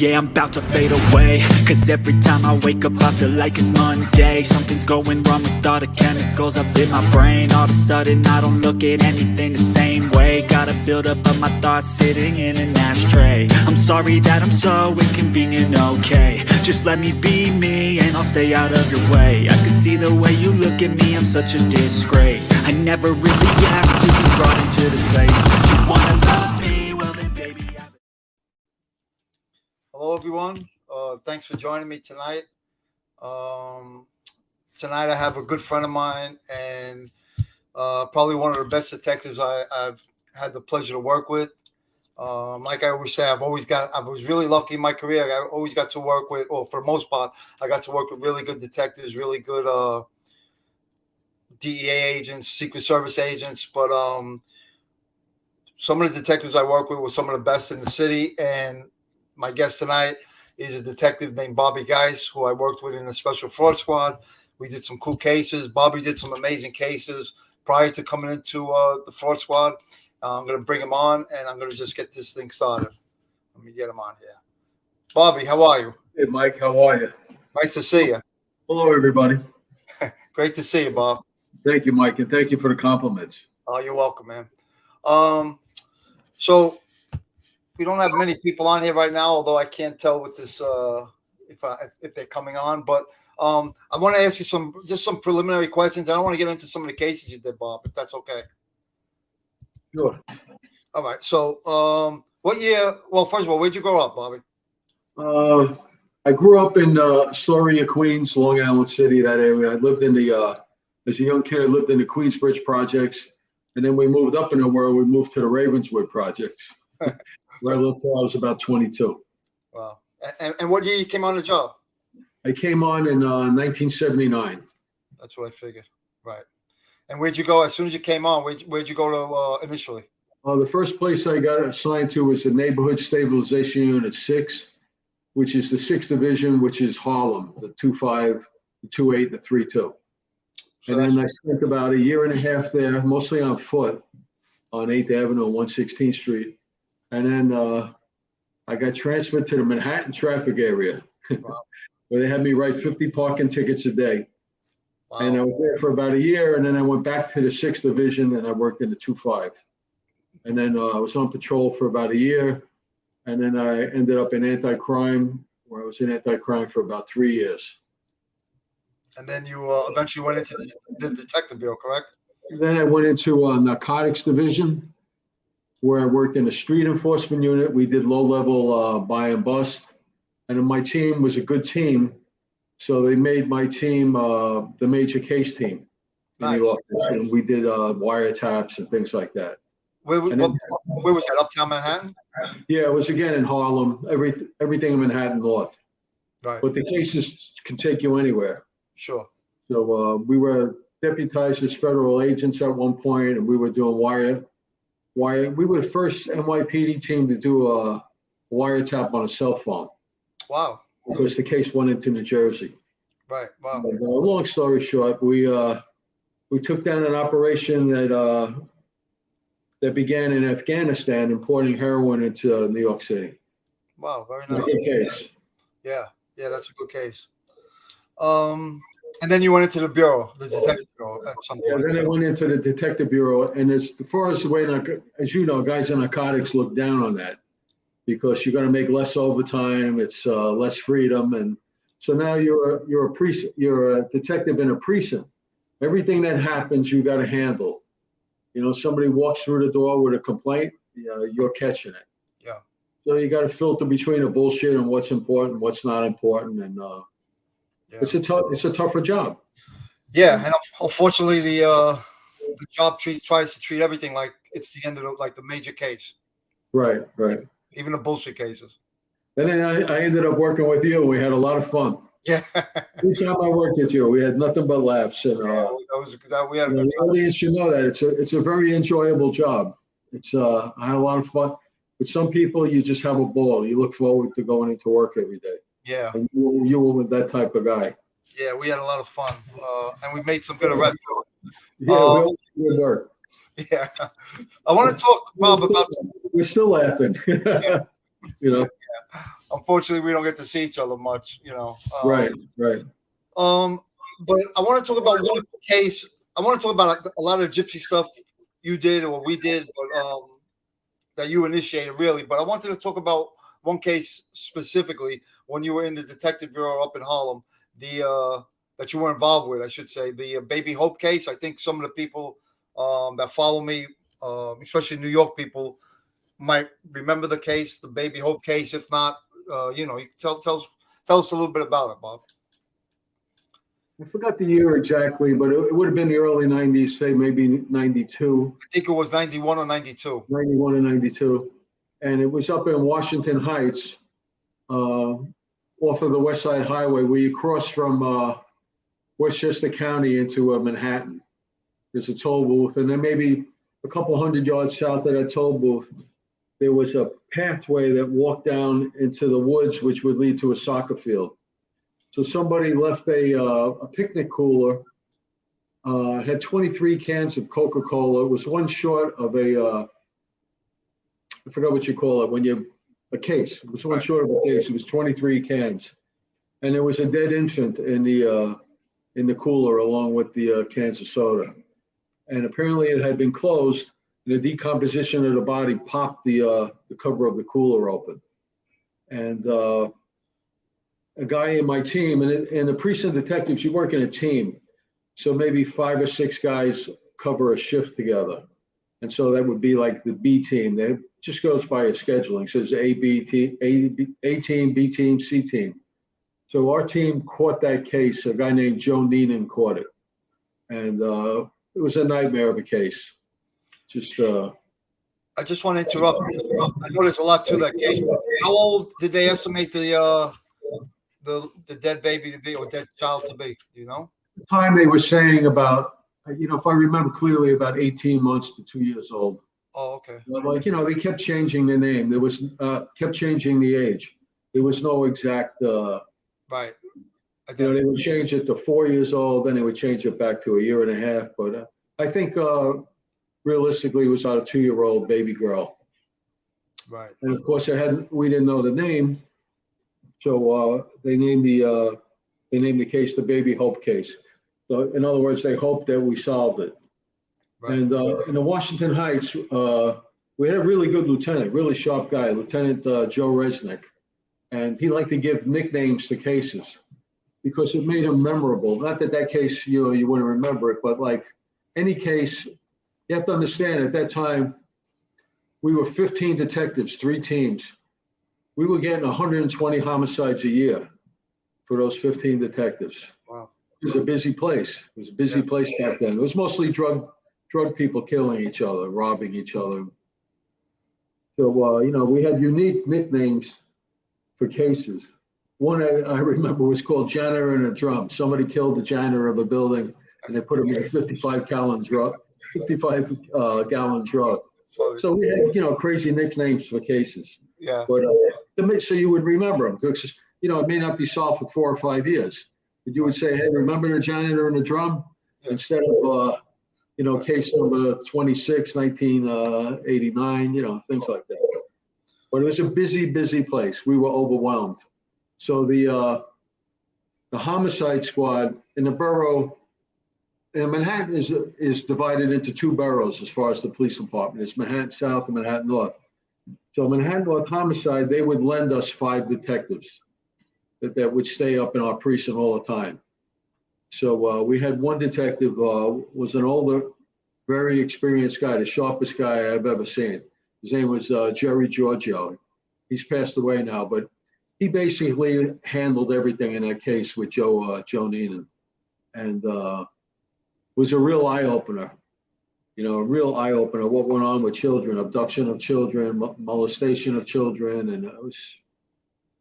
yeah, I'm about to fade away. Cause every time I wake up I feel like it's Monday. Something's going wrong with all the chemicals up in my brain. All of a sudden I don't look at anything the same way. Gotta build up of my thoughts sitting in an ashtray. I'm sorry that I'm so inconvenient, okay. Just let me be me and I'll stay out of your way. I can see the way you look at me, I'm such a disgrace. I never really asked to be brought into this place. You wanna love me? Well then baby Hello everyone, thanks for joining me tonight. Tonight I have a good friend of mine and probably one of the best detectives I've had the pleasure to work with. Like I always say, I was really lucky in my career. I always got to work with, or for the most part, I got to work with really good detectives, really good DEA agents, Secret Service agents. But some of the detectives I work with were some of the best in the city. And my guest tonight is a detective named Bobby Geis, who I worked with in the Special Fraud Squad. We did some cool cases. Bobby did some amazing cases prior to coming into the Fraud Squad. I'm going to bring him on, and I'm going to just get this thing started. Let me get him on here. Bobby, how are you? Hey, Mike, how are you? Nice to see you. Hello, everybody. Great to see you, Bob. Thank you, Mike, and thank you for the compliments. Oh, you're welcome, man. So we don't have many people on here right now, although I can't tell with this if they're coming on. But I want to ask you some preliminary questions. I don't want to get into some of the cases you did, Bob, if that's okay. Sure. All right. So what year? Well, first of all, where'd you grow up, Bobby? I grew up in Astoria, Queens, Long Island City, that area. I lived in as a young kid, I lived in the Queensbridge projects. And then we moved up in the world. We moved to the Ravenswood projects, where I lived till I was about 22. Wow. And what year you came on the job? I came on in 1979. That's what I figured. Right. And where'd you go as soon as you came on? Where'd you go to initially? The first place I got assigned to was the Neighborhood Stabilization Unit 6, which is the 6th Division, which is Harlem, the 2-5, the 2-8, the 3-2. And then I spent about a year and a half there, mostly on foot, on 8th Avenue and 116th Street. And then I got transferred to the Manhattan traffic area, wow. Where they had me write 50 parking tickets a day. Wow. And I was there for about a year, and then I went back to the 6th Division, and I worked in the 2-5. And then I was on patrol for about a year, and then I ended up in anti-crime, where I was in anti-crime for about 3 years. And then you eventually went into the Detective Bureau, correct? Then I went into Narcotics Division, where I worked in a street enforcement unit. We did low-level buy and bust. And then my team was a good team, so they made my team the major case team. Nice. In the office. And we did wiretaps and things like that. Where was that, Uptown Manhattan? Yeah, it was again in Harlem, everything in Manhattan North. Right. But the cases can take you anywhere. Sure. So we were deputized as federal agents at one point, and we were doing we were the first NYPD team to do a wiretap on a cell phone. Wow. Because the case went into New Jersey. Right. Wow. But, long story short, we took down an operation that began in Afghanistan, importing heroin into New York City. Wow, very nice. It was a good case. Yeah, that's a good case. And then you went into the bureau, the Detective Bureau at some point. Yeah, then I went into the Detective Bureau, and as far as the way, as you know, guys in narcotics look down on that because you're going to make less overtime, it's less freedom, and so now you're a detective in a precinct. Everything that happens, you got to handle. You know, somebody walks through the door with a complaint, you're catching it. Yeah. So you got to filter between the bullshit and what's important, what's not important, and it's a tougher job. Yeah, and unfortunately, the job tries to treat everything like it's the end of the major case. Right. Even the bullshit cases. And then I ended up working with you. We had a lot of fun. Yeah. Each time I worked with you, we had nothing but laughs. And we had a good time. The audience should know that it's a very enjoyable job. I had a lot of fun. With some people, you just have a ball. You look forward to going into work every day. Yeah. And you were with that type of guy. Yeah, we had a lot of fun, and we made some good arrests. Yeah, good work. Yeah, I want to talk, Bob, about. We're still laughing. You know. unfortunately we don't get to see each other much, you know. Right. But I want to talk about one case. I want to talk about a lot of gypsy stuff you did or we did, but that you initiated really. But I wanted to talk about one case specifically when you were in the detective bureau up in Harlem, the that you were involved with, I should say, the Baby Hope case. I think some of the people that follow me, especially New York people, might remember the case, the Baby Hope case. If not, you know, you can tell us a little bit about it, Bob. I forgot the year exactly, but it would have been the early 90s, say maybe 92. I think it was 91 or 92. 91 and 92. And it was up in Washington Heights, off of the West Side Highway, where you cross from Westchester County into Manhattan. There's a toll booth, and then maybe a couple hundred yards south of that toll booth, there was a pathway that walked down into the woods, which would lead to a soccer field. So somebody left a picnic cooler, had 23 cans of Coca-Cola. It was one short of I forgot what you call it, a case. It was one short of a case. It was 23 cans. And there was a dead infant in the cooler along with the cans of soda. And apparently it had been closed. The decomposition of the body popped the cover of the cooler open. And a guy in my team, and the precinct detectives, you work in a team. So maybe 5 or 6 guys cover a shift together. And so that would be like the B team. That just goes by a scheduling. So there's A team, B team, C team. So our team caught that case. A guy named Joe Neenan caught it. And it was a nightmare of a case. I just want to interrupt. I know there's a lot to that case. How old did they estimate the dead baby to be, or dead child to be? Do you know? The time they were saying about, if I remember clearly, about 18 months to 2 years old. Oh, okay. But they kept changing the name. There was kept changing the age. There was no exact. Right. They would change it to 4 years old, then they would change it back to a year and a half. But I think realistically, it was about a 2-year-old baby girl. Right. And of course, we didn't know the name, so they named the case the Baby Hope case. So in other words, they hoped that we solved it. Right. And in the Washington Heights, we had a really good lieutenant, really sharp guy, Lieutenant Joe Resnick, and he liked to give nicknames to cases because it made him memorable. Not that case, you wouldn't remember it, but like any case, you have to understand at that time, we were 15 detectives, 3 teams. We were getting 120 homicides a year for those 15 detectives. Wow. It was a busy place. It was a busy place back then. It was mostly drug people killing each other, robbing each other. So, we had unique nicknames for cases. One I remember was called Janitor in a Drum. Somebody killed the janitor of a building and they put him in a 55-gallon drum. So we had, crazy nicknames for cases. Yeah. But so you would remember them because, it may not be solved for 4 or 5 years. But you would say, hey, remember the janitor in the drum? Yeah. Instead of, case number 26, 1989, things like that. But it was a busy, busy place. We were overwhelmed. So the homicide squad in the borough, and Manhattan is divided into 2 boroughs as far as the police department. It's Manhattan South and Manhattan North. So Manhattan North Homicide, they would lend us 5 detectives that would stay up in our precinct all the time. So we had one detective, was an older, very experienced guy, the sharpest guy I've ever seen. His name was Jerry Giorgio. He's passed away now, but he basically handled everything in that case with Joe Neenan. And was a real eye-opener, what went on with children, abduction of children, molestation of children. And it was,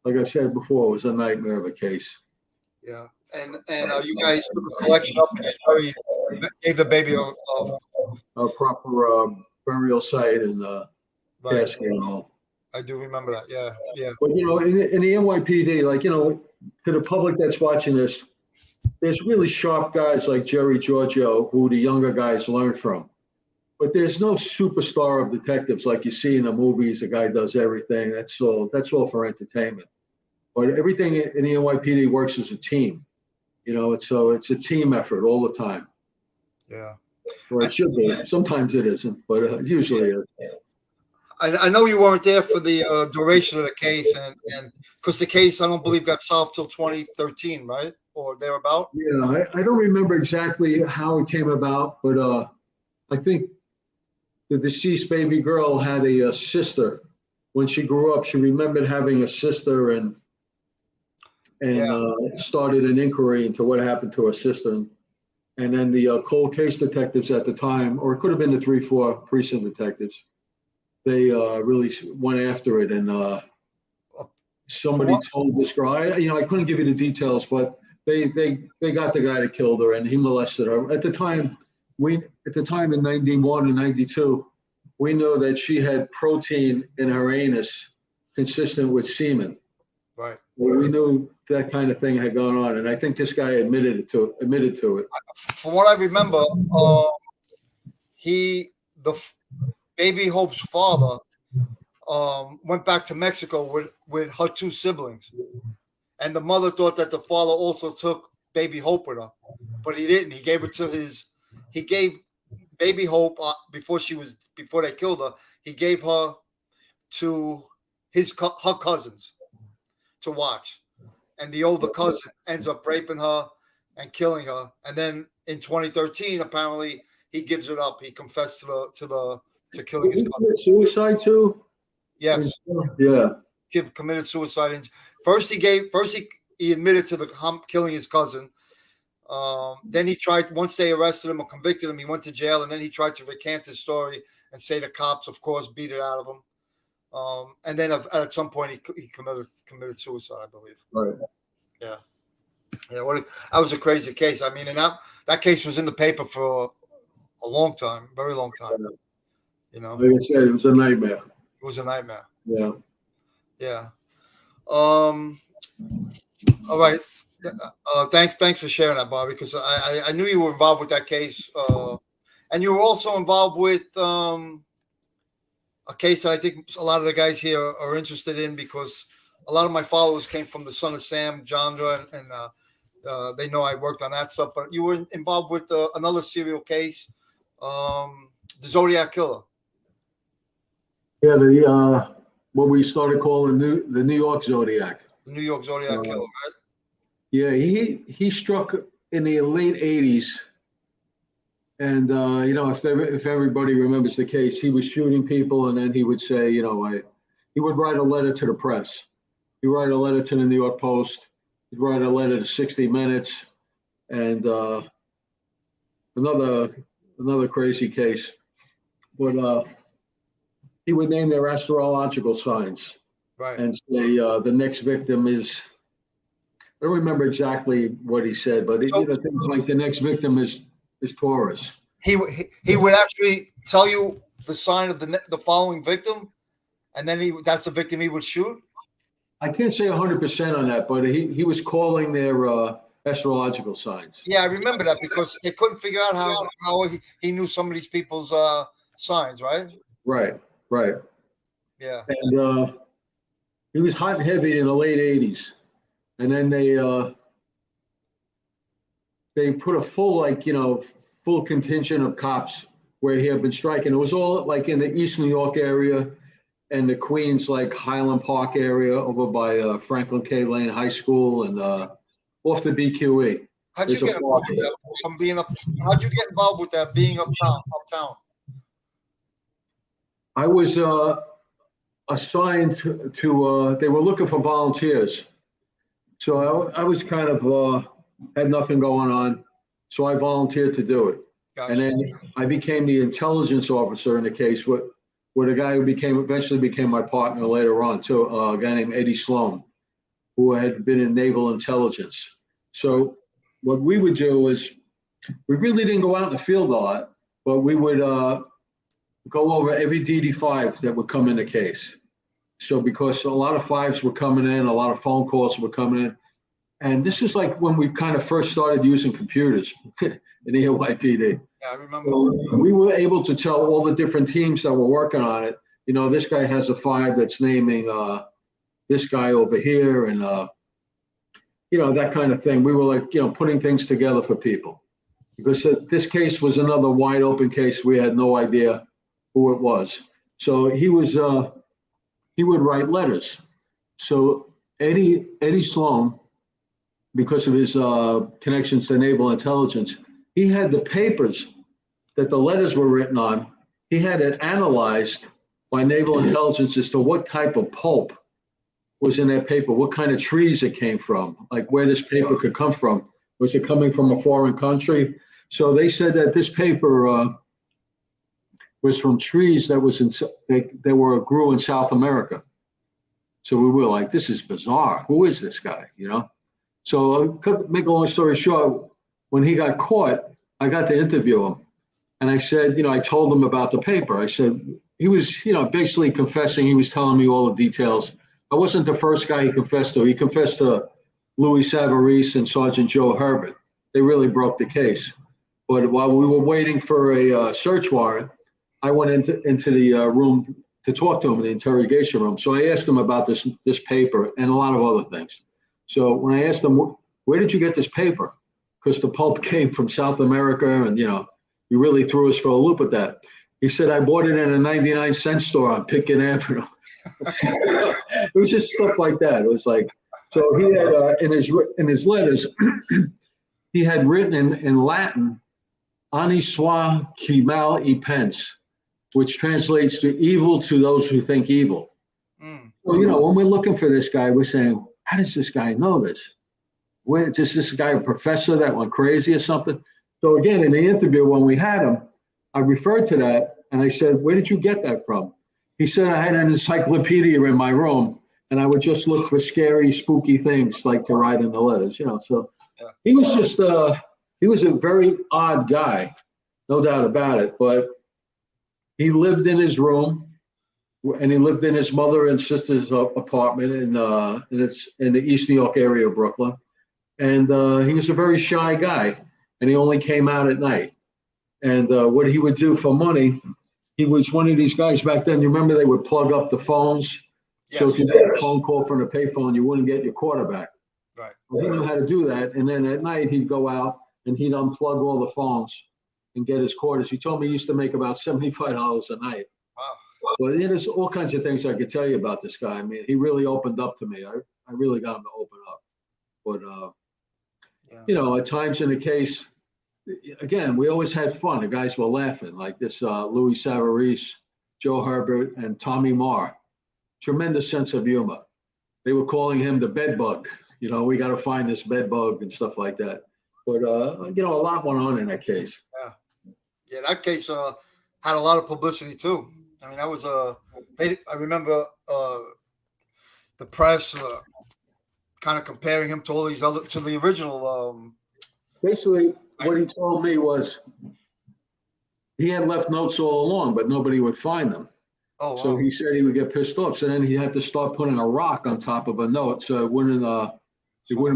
like I said before, it was a nightmare of a case. Yeah. And you guys put the collection up and gave the baby a proper burial site and casket and all. I do remember that. Yeah. But, in the NYPD, to the public that's watching this, there's really sharp guys like Jerry Giorgio who the younger guys learn from. But there's no superstar of detectives like you see in the movies. A guy does everything. That's all for entertainment. But everything in the NYPD works as a team. It's a team effort all the time. Yeah. Or it should be. Sometimes it isn't, but usually it is. I know you weren't there for the duration of the case, and because the case I don't believe got solved till 2013, right, or thereabout. Yeah, I don't remember exactly how it came about, but I think the deceased baby girl had a sister. When she grew up, she remembered having a sister and started an inquiry into what happened to her sister. And then the cold case detectives at the time, or it could have been the 3-4 precinct detectives, they really went after it. And somebody told this girl, I couldn't give you the details, but they got the guy that killed her, and he molested her. At the time in 91 and 92, we know that she had protein in her anus consistent with semen. Right. Well, we knew that kind of thing had gone on, and I think this guy admitted to it. From what I remember, Baby Hope's father went back to Mexico with her 2 siblings, and the mother thought that the father also took Baby Hope with her, but he didn't. He gave Baby Hope before they killed her. He gave her to her cousins to watch, and the older cousin ends up raping her and killing her. And then in 2013, apparently he gives it up. He confessed to killing his cousin. Suicide too? Yes. Yeah. Kid committed suicide. First he admitted to killing his cousin. Then he tried, once they arrested him or convicted him, he went to jail, and then he tried to recant his story and say the cops, of course, beat it out of him. And then at some point he committed suicide, I believe. Right. Yeah. Yeah. That was a crazy case. I mean, and that case was in the paper for a long time, very long time. Like I said, it was a nightmare. It was a nightmare. Yeah. Yeah. All right. Thanks for sharing that, Bob, because I knew you were involved with that case, and you were also involved with a case that I think a lot of the guys here are interested in, because a lot of my followers came from the Son of Sam genre, and they know I worked on that stuff. But you were involved with another serial case, the Zodiac Killer. Yeah, what we started calling the New York Zodiac. The New York Zodiac Killer, right? Yeah, he struck in the late 80s. And, if everybody remembers the case, he was shooting people, and then he would say, he would write a letter to the press. He'd write a letter to the New York Post. He'd write a letter to 60 Minutes. And another crazy case. But he would name their astrological signs. Right. And say the next victim is, I don't remember exactly what he said, but things like the next victim is Taurus. He would actually tell you the sign of the following victim, and then that's the victim he would shoot. I can't say 100% on that, but he was calling their astrological signs. Yeah, I remember that, because they couldn't figure out how he knew some of these people's signs, right? Right. Yeah. And he was hot and heavy in the late 80s. And then they put a full contingent of cops where he had been striking. It was all like in the East New York area and the Queens, like Highland Park area over by Franklin K. Lane High School and off the BQE. How'd you get involved with that? How'd you get involved with that being uptown? I was assigned to they were looking for volunteers. So I was kind of had nothing going on. So I volunteered to do it. Gotcha. And then I became the intelligence officer in the case with a guy who eventually became my partner later on, too, a guy named Eddie Sloan, who had been in naval intelligence. So what we would do is, we really didn't go out in the field a lot, but we would go over every DD5 that would come in the case. So because a lot of 5s were coming in, a lot of phone calls were coming in. And this is like when we kind of first started using computers in the NYPD. Yeah, I remember. So we were able to tell all the different teams that were working on it, this guy has a 5 that's naming this guy over here, and that kind of thing. We were like, putting things together for people, because this case was another wide open case. We had no idea who it was. So he would write letters. So Eddie Sloan, because of his connections to naval intelligence, he had the papers that the letters were written on. He had it analyzed by naval intelligence as to what type of pulp was in that paper, what kind of trees it came from, like where this paper could come from. Was it coming from a foreign country? So they said that this paper was from trees that grew in South America. So we were like, this is bizarre. Who is this guy? So make a long story short, when he got caught, I got to interview him. And I said, I told him about the paper. I said, he was, basically confessing. He was telling me all the details. I wasn't the first guy he confessed to. He confessed to Louis Savarese and Sergeant Joe Herbert. They really broke the case. But while we were waiting for a search warrant, I went into the room to talk to him in the interrogation room. So I asked him about this paper and a lot of other things. So when I asked him, where did you get this paper? Because the pulp came from South America, and you really threw us for a loop with that. He said, I bought it in a 99-cent store on Pitkin Avenue. It was just stuff like that. It was like, so he had in his letters, he had written in Latin, "Ani soi qui mal y pense," which translates to "evil to those who think evil." So, when we're looking for this guy, we're saying, how does this guy know this? Is this guy a professor that went crazy or something? So again, in the interview when we had him, I referred to that and I said, where did you get that from? He said, I had an encyclopedia in my room and I would just look for scary, spooky things like to write in the letters, So he was just, he was a very odd guy, no doubt about it. But he lived in his room, and he lived in his mother and sister's apartment in the East New York area of Brooklyn. And he was a very shy guy, and he only came out at night. And what he would do for money, he was one of these guys back then. You remember they would plug up the phones? Yes. So if you get a phone call from a payphone, you wouldn't get your quarterback. Right. Well, he knew how to do that. And then at night, he'd go out and he'd unplug all the phones and get his quarters. He told me he used to make about $75 a night. Wow. But there's all kinds of things I could tell you about this guy. I mean, he really opened up to me. I really got him to open up. But, at times in the case, again, we always had fun. The guys were laughing, like this Louis Savarese, Joe Herbert, and Tommy Marr. Tremendous sense of humor. They were calling him the bed bug. We got to find this bed bug and stuff like that. But, a lot went on in that case. Yeah, that case had a lot of publicity, too. I mean, that was I remember the press kind of comparing him to all these to the original. Basically, what he told me was he had left notes all along, but nobody would find them. Oh, wow. So he said he would get pissed off. So then he had to start putting a rock on top of a note so it wouldn't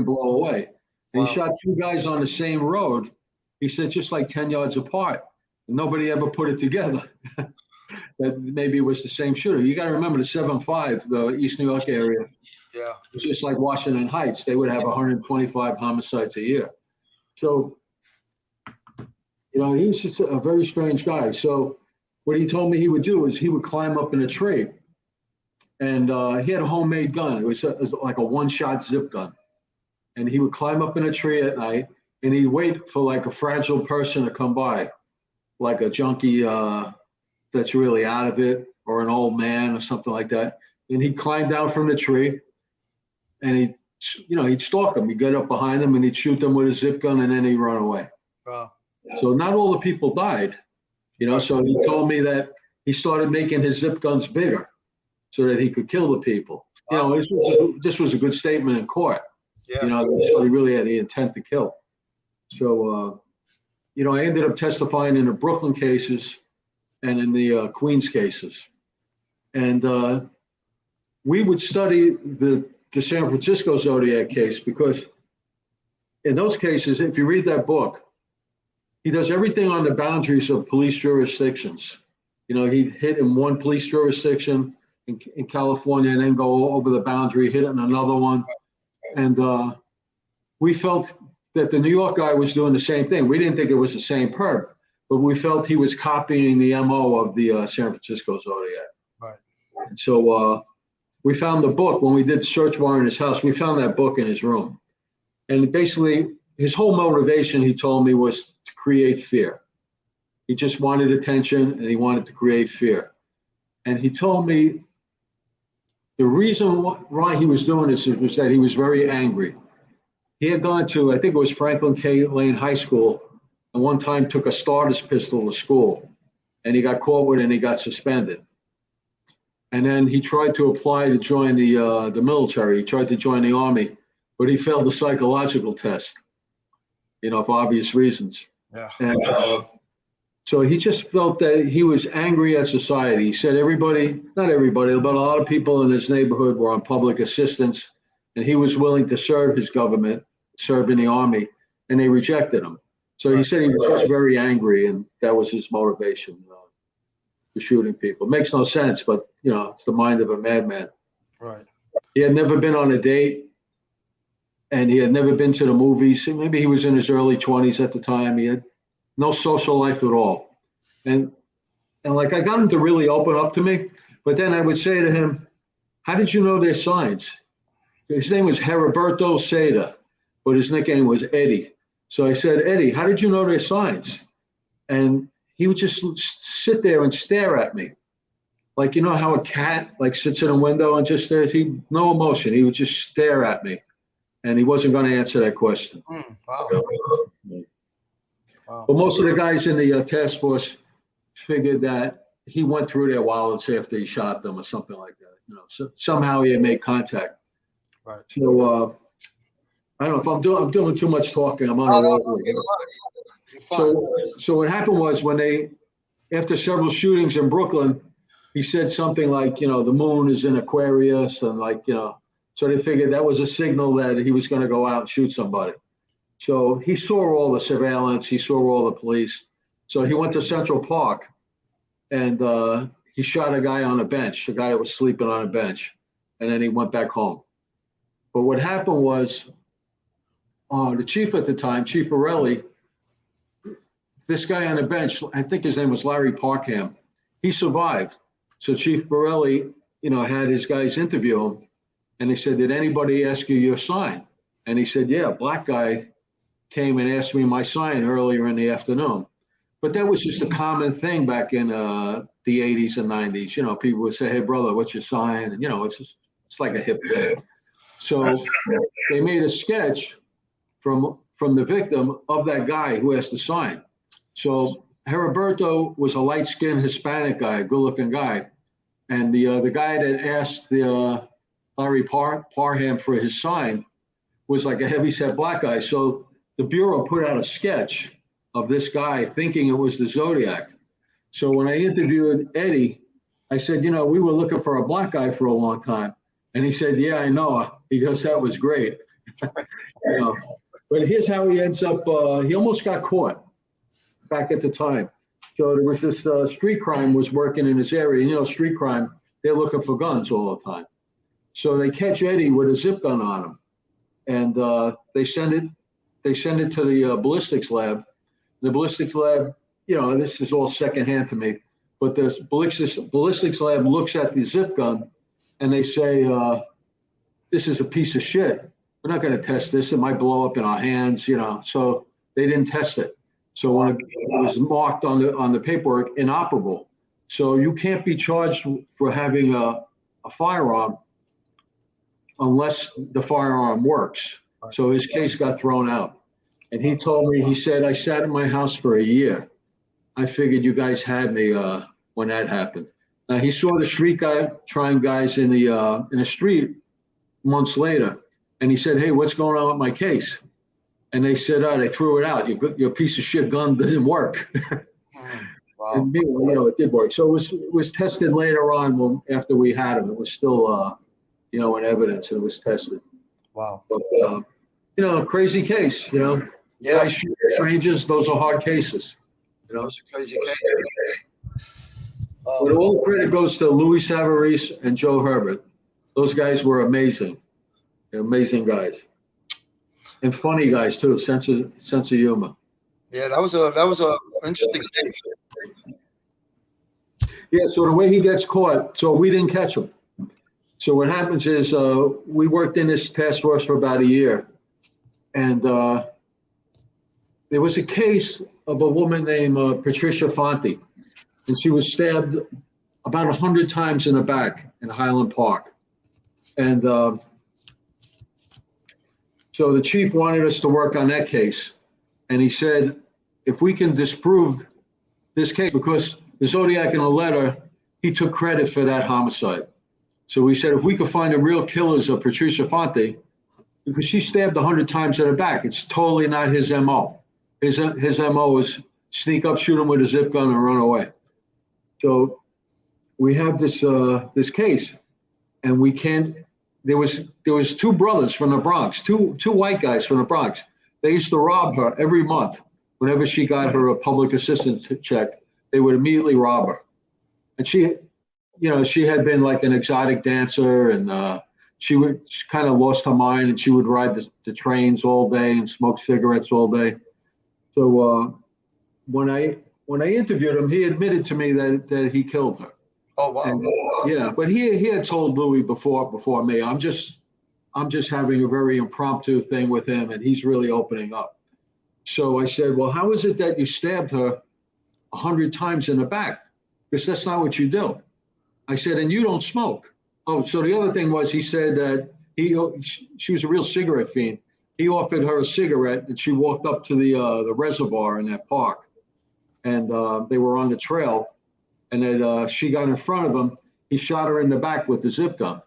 blow away. And he shot two guys on the same road. He said just like 10 yards apart. Nobody ever put it together. That maybe it was the same shooter. You got to remember the 7-5, the East New York area. Yeah. It's just like Washington Heights. They would have 125 homicides a year. So, he was just a very strange guy. So what he told me he would do is he would climb up in a tree. And he had a homemade gun. It was like a one-shot zip gun. And he would climb up in a tree at night, and he'd wait for like a fragile person to come by, like a junkie that's really out of it, or an old man or something like that. And he'd climb down from the tree, and he'd stalk him. He'd get up behind him, and he'd shoot them with a zip gun, and then he'd run away. Wow. So not all the people died, So he told me that he started making his zip guns bigger so that he could kill the people. Wow. This was a good statement in court. Yeah. So he really had the intent to kill. So, I ended up testifying in the Brooklyn cases and in the Queens cases. And we would study the San Francisco Zodiac case because in those cases, if you read that book, he does everything on the boundaries of police jurisdictions. He'd hit in one police jurisdiction, in California and then go over the boundary, hit another one. And we felt that the New York guy was doing the same thing. We didn't think it was the same perp, but we felt he was copying the MO of the San Francisco Zodiac. Right. And so we found the book when we did the search warrant in his house. We found that book in his room. And basically, his whole motivation, he told me, was to create fear. He just wanted attention and he wanted to create fear. And he told me the reason why he was doing this was that he was very angry. He had gone to, I think it was Franklin K. Lane High School, and one time took a starter's pistol to school, and he got caught with it and he got suspended. And then he tried to apply to join the military. He tried to join the Army, but he failed the psychological test, for obvious reasons. Yeah. And so he just felt that he was angry at society. He said everybody, not everybody, but a lot of people in his neighborhood were on public assistance, and he was willing to serve his government, serve in the Army, and they rejected him. So he said he was just very angry, and that was his motivation for shooting people. Makes no sense, but it's the mind of a madman. Right. He had never been on a date, and he had never been to the movies. Maybe he was in his early 20s at the time. He had no social life at all. And like I got him to really open up to me, but then I would say to him, how did you know their signs? His name was Heriberto Seda, but his nickname was Eddie. So I said, Eddie, how did you know their signs? And he would just sit there and stare at me. Like, how a cat sits in a window and just stares, no emotion. He would just stare at me. And he wasn't going to answer that question. Wow. Wow. But most of the guys in the task force figured that he went through their wallets after he shot them or something like that. So somehow he had made contact. Right. So I don't know if I'm doing too much talking. I'm on a roll. So what happened was after several shootings in Brooklyn, he said something like, the moon is in Aquarius, and so they figured that was a signal that he was going to go out and shoot somebody. So he saw all the surveillance, he saw all the police. So he went to Central Park and he shot a guy on a bench, a guy that was sleeping on a bench, and then he went back home. But what happened was the chief at the time, Chief Borelli, this guy on the bench, I think his name was Larry Parkham, he survived. So Chief Borelli, had his guys interview him, and they said, did anybody ask you your sign? And he said, yeah, a black guy came and asked me my sign earlier in the afternoon. But that was just a common thing back in the 80s and 90s. People would say, hey, brother, what's your sign? And, it's like a hip thing. So they made a sketch from the victim of that guy who asked the sign. So Heriberto was a light-skinned Hispanic guy, a good-looking guy. And the guy that asked the Larry Parham for his sign was like a heavyset black guy. So the Bureau put out a sketch of this guy thinking it was the Zodiac. So when I interviewed Eddie, I said, we were looking for a black guy for a long time. And he said, yeah, I know. He goes, that was great. But here's how he ends up, he almost got caught back at the time. So there was this street crime was working in this area. Street crime, they're looking for guns all the time. So they catch Eddie with a zip gun on him. And they send it to the ballistics lab. The ballistics lab, this is all secondhand to me, but the ballistics lab looks at the zip gun and they say, this is a piece of shit. We're not going to test this. It might blow up in our hands, so they didn't test it. So when it was marked on the paperwork, inoperable. So you can't be charged for having a firearm unless the firearm works. So his case got thrown out. And he told me, he said, I sat in my house for a year. I figured you guys had me when that happened. Now he saw the street crime guys in the street months later. And he said, hey, what's going on with my case? And they said, they threw it out. Your piece of shit gun didn't work. Wow. And it did work. So it was tested later on after we had him. It was still, in evidence. It was tested. Wow. But, crazy case, Yeah. Guys shoot strangers, those are hard cases. Those are crazy cases. But all credit goes to Louis Savarese and Joe Herbert. Those guys were amazing. They're amazing guys. And funny guys too, sense of humor. Yeah, that was a interesting case. Yeah, so the way he gets caught, so we didn't catch him. So what happens is we worked in this task force for about a year. And there was a case of a woman named Patricia Fonte. And she was stabbed about 100 times in the back in Highland Park. And so the chief wanted us to work on that case. And he said, if we can disprove this case, because the Zodiac in a letter, he took credit for that homicide. So we said, if we could find the real killers of Patricia Fonte, because she stabbed 100 times in the back, it's totally not his MO. His MO is sneak up, shoot him with a zip gun, and run away. So we have this case, and we can't. There was two brothers from the Bronx, two white guys from the Bronx. They used to rob her every month. Whenever she got her a public assistance check, they would immediately rob her. And she had been like an exotic dancer, and she kind of lost her mind, and she would ride the trains all day and smoke cigarettes all day. So when I interviewed him, he admitted to me that he killed her. Oh wow! And, yeah, but he had told Louis before me. I'm just having a very impromptu thing with him, and he's really opening up. So I said, well, how is it that you stabbed her 100 times in the back? Because that's not what you do. I said, and you don't smoke. Oh, so the other thing was, he said that she was a real cigarette fiend. He offered her a cigarette, and she walked up to the reservoir in that park, and they were on the trail. And then she got in front of him. He shot her in the back with the zip gun.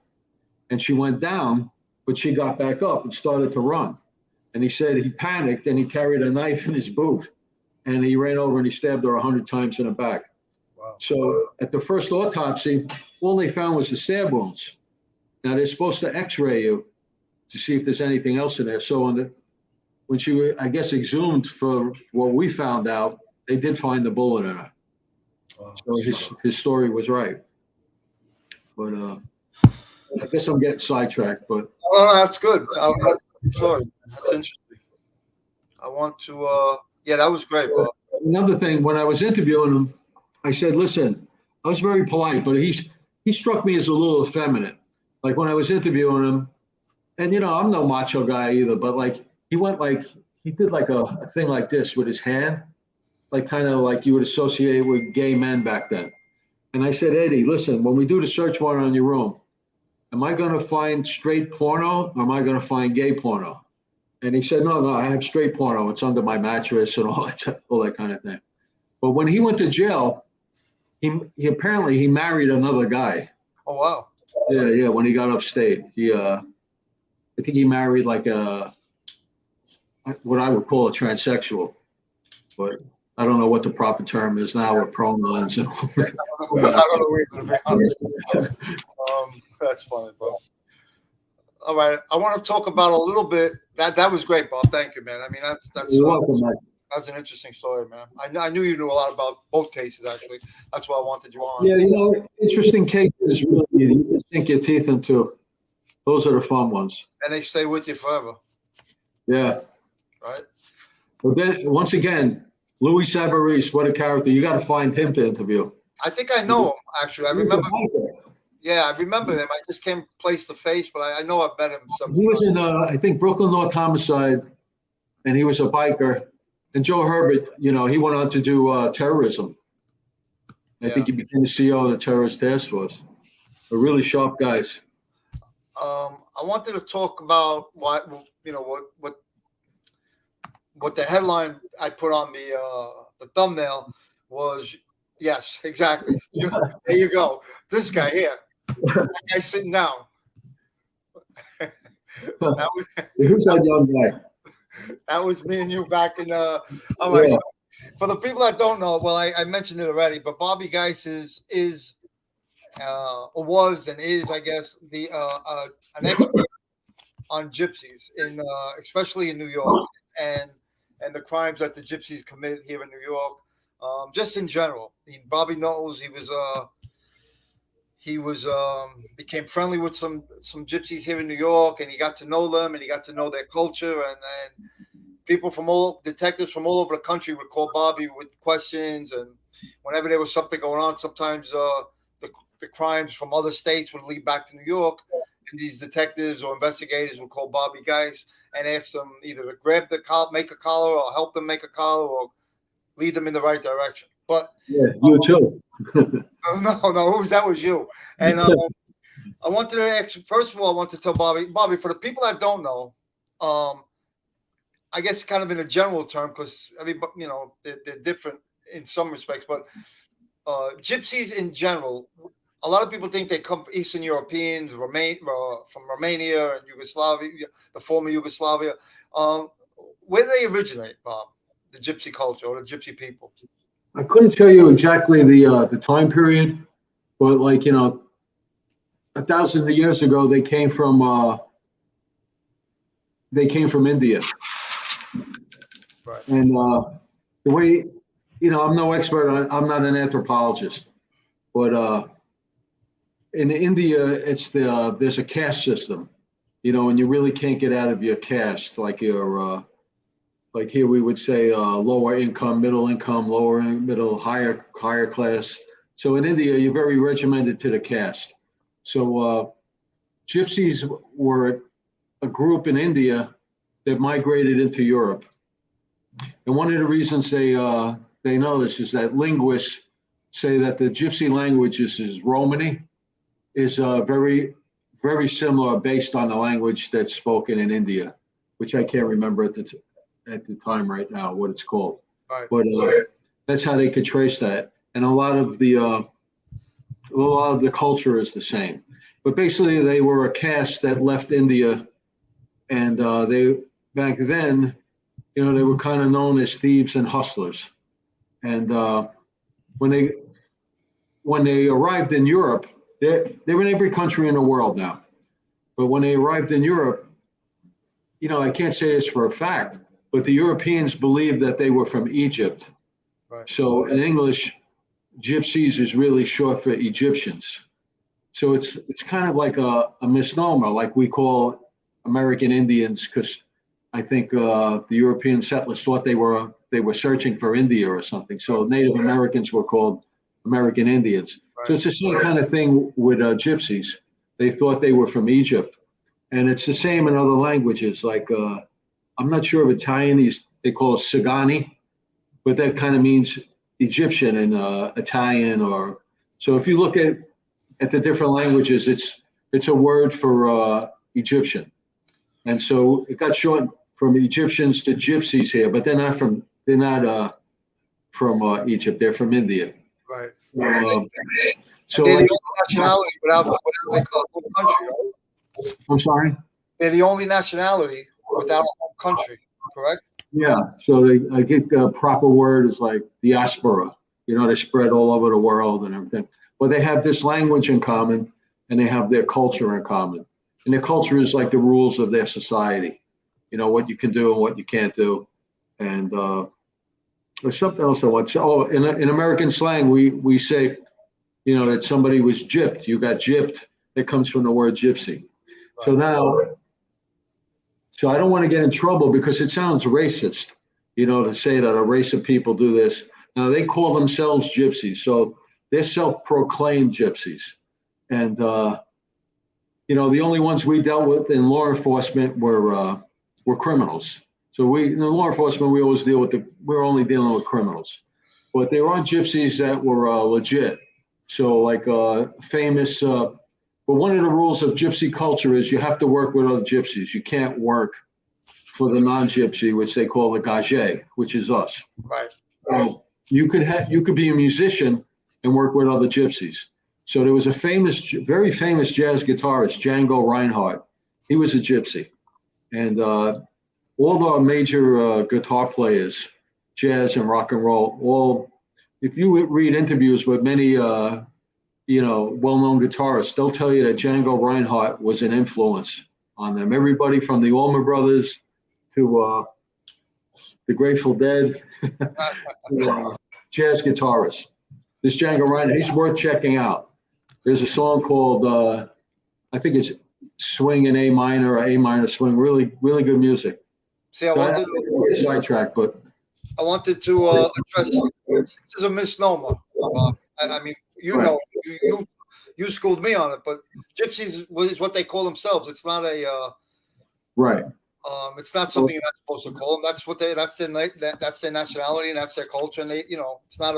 And she went down, but she got back up and started to run. And he said he panicked, and he carried a knife in his boot. And he ran over and he stabbed her 100 times in the back. Wow. So at the first autopsy, all they found was the stab wounds. Now they're supposed to x-ray you to see if there's anything else in there. So when she, I guess, exhumed for what we found out, they did find the bullet in her. So his story was right, but I guess I'm getting sidetracked. But that's good. Sorry, that's interesting. I want to. Yeah, that was great, Bob. Another thing, when I was interviewing him, I said, "Listen, I was very polite, but he struck me as a little effeminate. Like when I was interviewing him, and I'm no macho guy either, but like he did like a thing like this with his hand." Like kind of like you would associate with gay men back then. And I said, Eddie, listen, when we do the search warrant on your room, am I going to find straight porno or am I going to find gay porno? And he said, no, I have straight porno. It's under my mattress and all that kind of thing. But when he went to jail, he apparently married another guy. Oh, wow. Yeah. When he got upstate, I think he married like what I would call a transsexual, but I don't know what the proper term is now with pronouns. I don't know either, to be honest. That's funny, Bob. All right, I want to talk about a little bit. That was great, Bob. Thank you, man. I mean, that's You're welcome, Mike. That's an interesting story, man. I knew you knew a lot about both cases, actually. That's why I wanted you on. Yeah, interesting cases really you can sink your teeth into. Those are the fun ones. And they stay with you forever. Yeah. Right. But then, once again, Louis Savarese, what a character. You got to find him to interview. I think I know him, actually. I remember. Yeah, I remember him. I just came place to face, but I know I've met him sometime. He was in, I think, Brooklyn North Homicide, and he was a biker. And Joe Herbert, he went on to do terrorism. I think he became the CEO of the terrorist task force. They're really sharp guys. I wanted to talk about what the headline I put on the thumbnail was. Yes, exactly. There you go. This guy here. That guy sitting down. Who's that young guy? That was me and you back in all right. So for the people that don't know, well, I mentioned it already, but Bobby Geis is or was and is, I guess, an expert on gypsies especially in New York and the crimes that the gypsies commit here in New York. just in general. Bobby knows he became friendly with some gypsies here in New York, and he got to know them, and he got to know their culture, and people detectives from all over the country would call Bobby with questions, and whenever there was something going on, sometimes the crimes from other states would lead back to New York, and these detectives or investigators would call Bobby Geis and ask them either to grab the collar, make a collar, or help them make a collar, or lead them in the right direction. But yeah, you too. no, that was you. And I wanted to ask, first of all, I want to tell Bobby, for the people that don't know, I guess kind of in a general term, because they're different in some respects, but gypsies in general, a lot of people think they come from Eastern Europeans, from Romania and Yugoslavia, the former Yugoslavia. Where do they originate, Bob? The gypsy culture or the gypsy people? I couldn't tell you exactly the time period, but 1,000 years ago they came from India. Right. And the way, I'm no expert I'm not an anthropologist, but in India, there's a caste system, and you really can't get out of your caste, like here we would say lower income, middle income, lower middle, higher class. So in India, you're very regimented to the caste. So gypsies were a group in India that migrated into Europe. And one of the reasons they know this is that linguists say that the gypsy language is Romany, is very, very similar based on the language that's spoken in India, which I can't remember at the time right now what it's called. Right. But that's how they could trace that. And a lot of the culture is the same. But basically, they were a caste that left India, and they back then, they were kind of known as thieves and hustlers. And when they arrived in Europe, they're in every country in the world now. But when they arrived in Europe, I can't say this for a fact, but the Europeans believed that they were from Egypt. Right. So in English, gypsies is really short for Egyptians. So it's kind of like a misnomer, like we call American Indians, because I think the European settlers thought they were searching for India or something. So Native Americans were called American Indians. Right. So it's the same kind of thing with gypsies. They thought they were from Egypt. And it's the same in other languages. Like, I'm not sure if Italian, they call it Sagani, but that kind of means Egyptian in Italian. So if you look at the different languages, it's a word for Egyptian. And so it got shortened from Egyptians to gypsies here, but they're not from Egypt. They're from India. Right. So they're the only nationality without a home country. Right? I'm sorry? They're the only nationality without a home country, correct? Yeah. So I get the proper word is like diaspora. They spread all over the world and everything. But they have this language in common, and they have their culture in common. And their culture is like the rules of their society. What you can do and what you can't do. And there's something else I want to say. Oh, in American slang, we say, that somebody was gypped. You got gypped. It comes from the word gypsy. Right. So I don't want to get in trouble because it sounds racist, to say that a race of people do this. Now they call themselves gypsies. So they're self-proclaimed gypsies. And, the only ones we dealt with in law enforcement were criminals. So in law enforcement, we always we're only dealing with criminals. But there are gypsies that were legit. So like famous, but one of the rules of gypsy culture is you have to work with other gypsies. You can't work for the non-gypsy, which they call the gage, which is us. Right. You could be a musician and work with other gypsies. So there was a very famous jazz guitarist, Django Reinhardt. He was a gypsy. And all our major guitar players, jazz and rock and roll, if you read interviews with many, well-known guitarists, they'll tell you that Django Reinhardt was an influence on them. Everybody from the Allman Brothers to the Grateful Dead, jazz guitarist. This Django Reinhardt, he's worth checking out. There's a song called, I think it's Swing in A minor or A minor swing. Really, really good music. See, I wanted to get sidetracked, but address. This is a misnomer. I mean, you Right. know, you schooled me on it, but gypsies is what they call themselves. It's not a. right. It's not something you're not supposed to call them. That's what that's their nationality and that's their culture. And it's not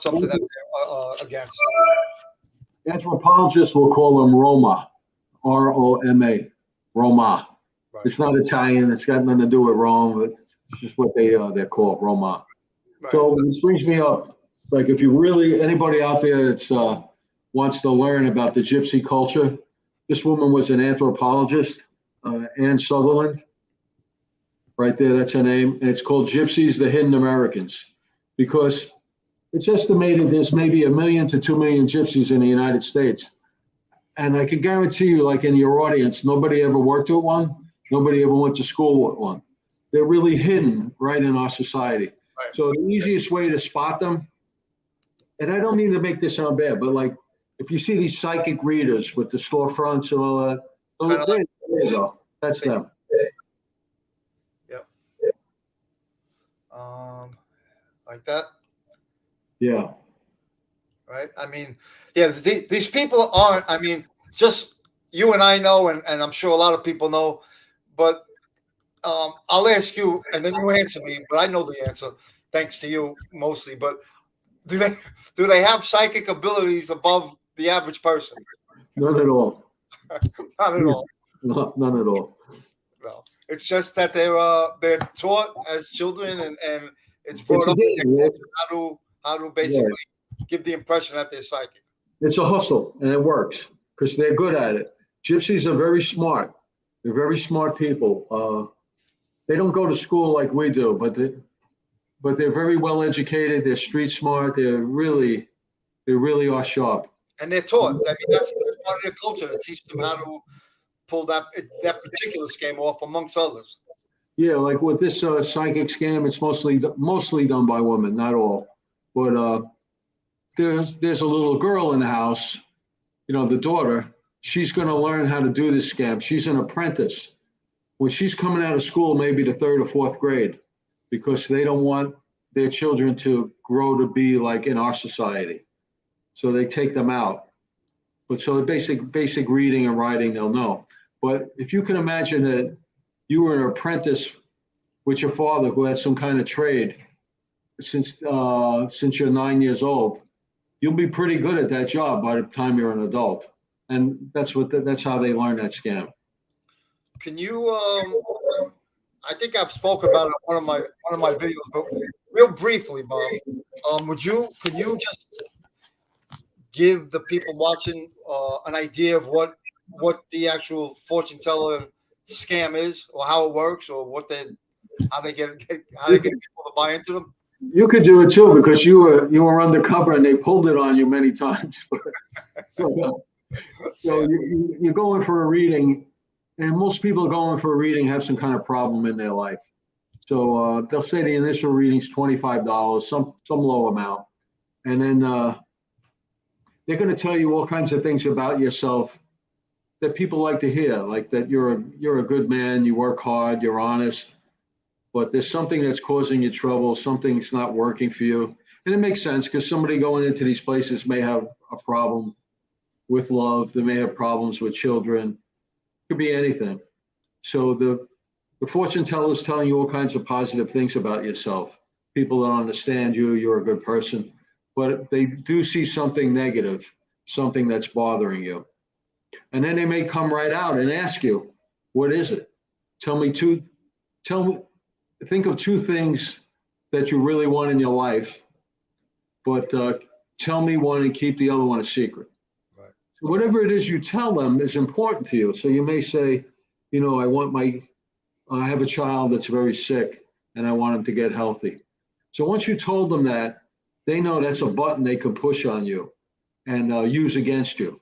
something that they're against. Anthropologists will call them Roma, Roma, Roma. Right. It's not Italian. It's got nothing to do with Rome. But it's just what they're called, Roma. Right. So this brings me up. Like, if you really, anybody out there that's wants to learn about the gypsy culture, this woman was an anthropologist, Anne Sutherland. Right there, that's her name. And it's called Gypsies, the Hidden Americans, because it's estimated there's maybe 1 million to 2 million gypsies in the United States. And I can guarantee you, like in your audience, nobody ever worked with one. Nobody ever went to school with one. They're really hidden right in our society. Right. So the easiest way to spot them, and I don't mean to make this sound bad, but like if you see these psychic readers with the storefronts and all that, there you go. That's them. Yep. Like that. Yeah. Right. I mean, yeah, these people aren't, I mean, just you and I know, and I'm sure a lot of people know, but I'll ask you and then you answer me, but I know the answer thanks to you mostly, but do they have psychic abilities above the average person? None at all. Not at all. No, none at all. No. It's just that they're taught as children and it's brought up how to basically give the impression that they're psychic. It's a hustle, and it works because they're good at it. Gypsies are very smart. They're very smart people. They don't go to school like we do, but they're very well educated. They're street smart. They really are sharp. And they're taught. I mean, that's part of their culture to teach them how to pull that particular scam off, amongst others. Yeah, like with this psychic scam, it's mostly done by women, not all. But there's a little girl in the house, the daughter. She's going to learn how to do this scam. She's an apprentice. When she's coming out of school, maybe the 3rd or 4th grade, because they don't want their children to grow to be like in our society. So they take them out. But so the basic reading and writing, they'll know. But if you can imagine that you were an apprentice with your father who had some kind of trade since you're 9 years old, you'll be pretty good at that job by the time you're an adult. And that's how they learn that scam. Can you? I think I've spoken about it in one of my videos, but real briefly, Bob. Could you just give the people watching an idea of what the actual fortune teller scam is, or how it works, or how they get people to buy into them? You could do it too, because you were undercover and they pulled it on you many times. So you're going for a reading, and most people going for a reading have some kind of problem in their life. So they'll say the initial reading's $25, some low amount, and then they're going to tell you all kinds of things about yourself that people like to hear, like that you're a good man, you work hard, you're honest, but there's something that's causing you trouble, something's not working for you. And it makes sense, because somebody going into these places may have a problem with love, they may have problems with children, it could be anything. So the fortune teller is telling you all kinds of positive things about yourself. People don't understand you, you're a good person, but they do see something negative, something that's bothering you. And then they may come right out and ask you, what is it? Think of 2 things that you really want in your life, but tell me one and keep the other one a secret. Right. So whatever it is you tell them is important to you. So you may say, I have a child that's very sick and I want him to get healthy. So once you told them that, they know that's a button they can push on you and use against you.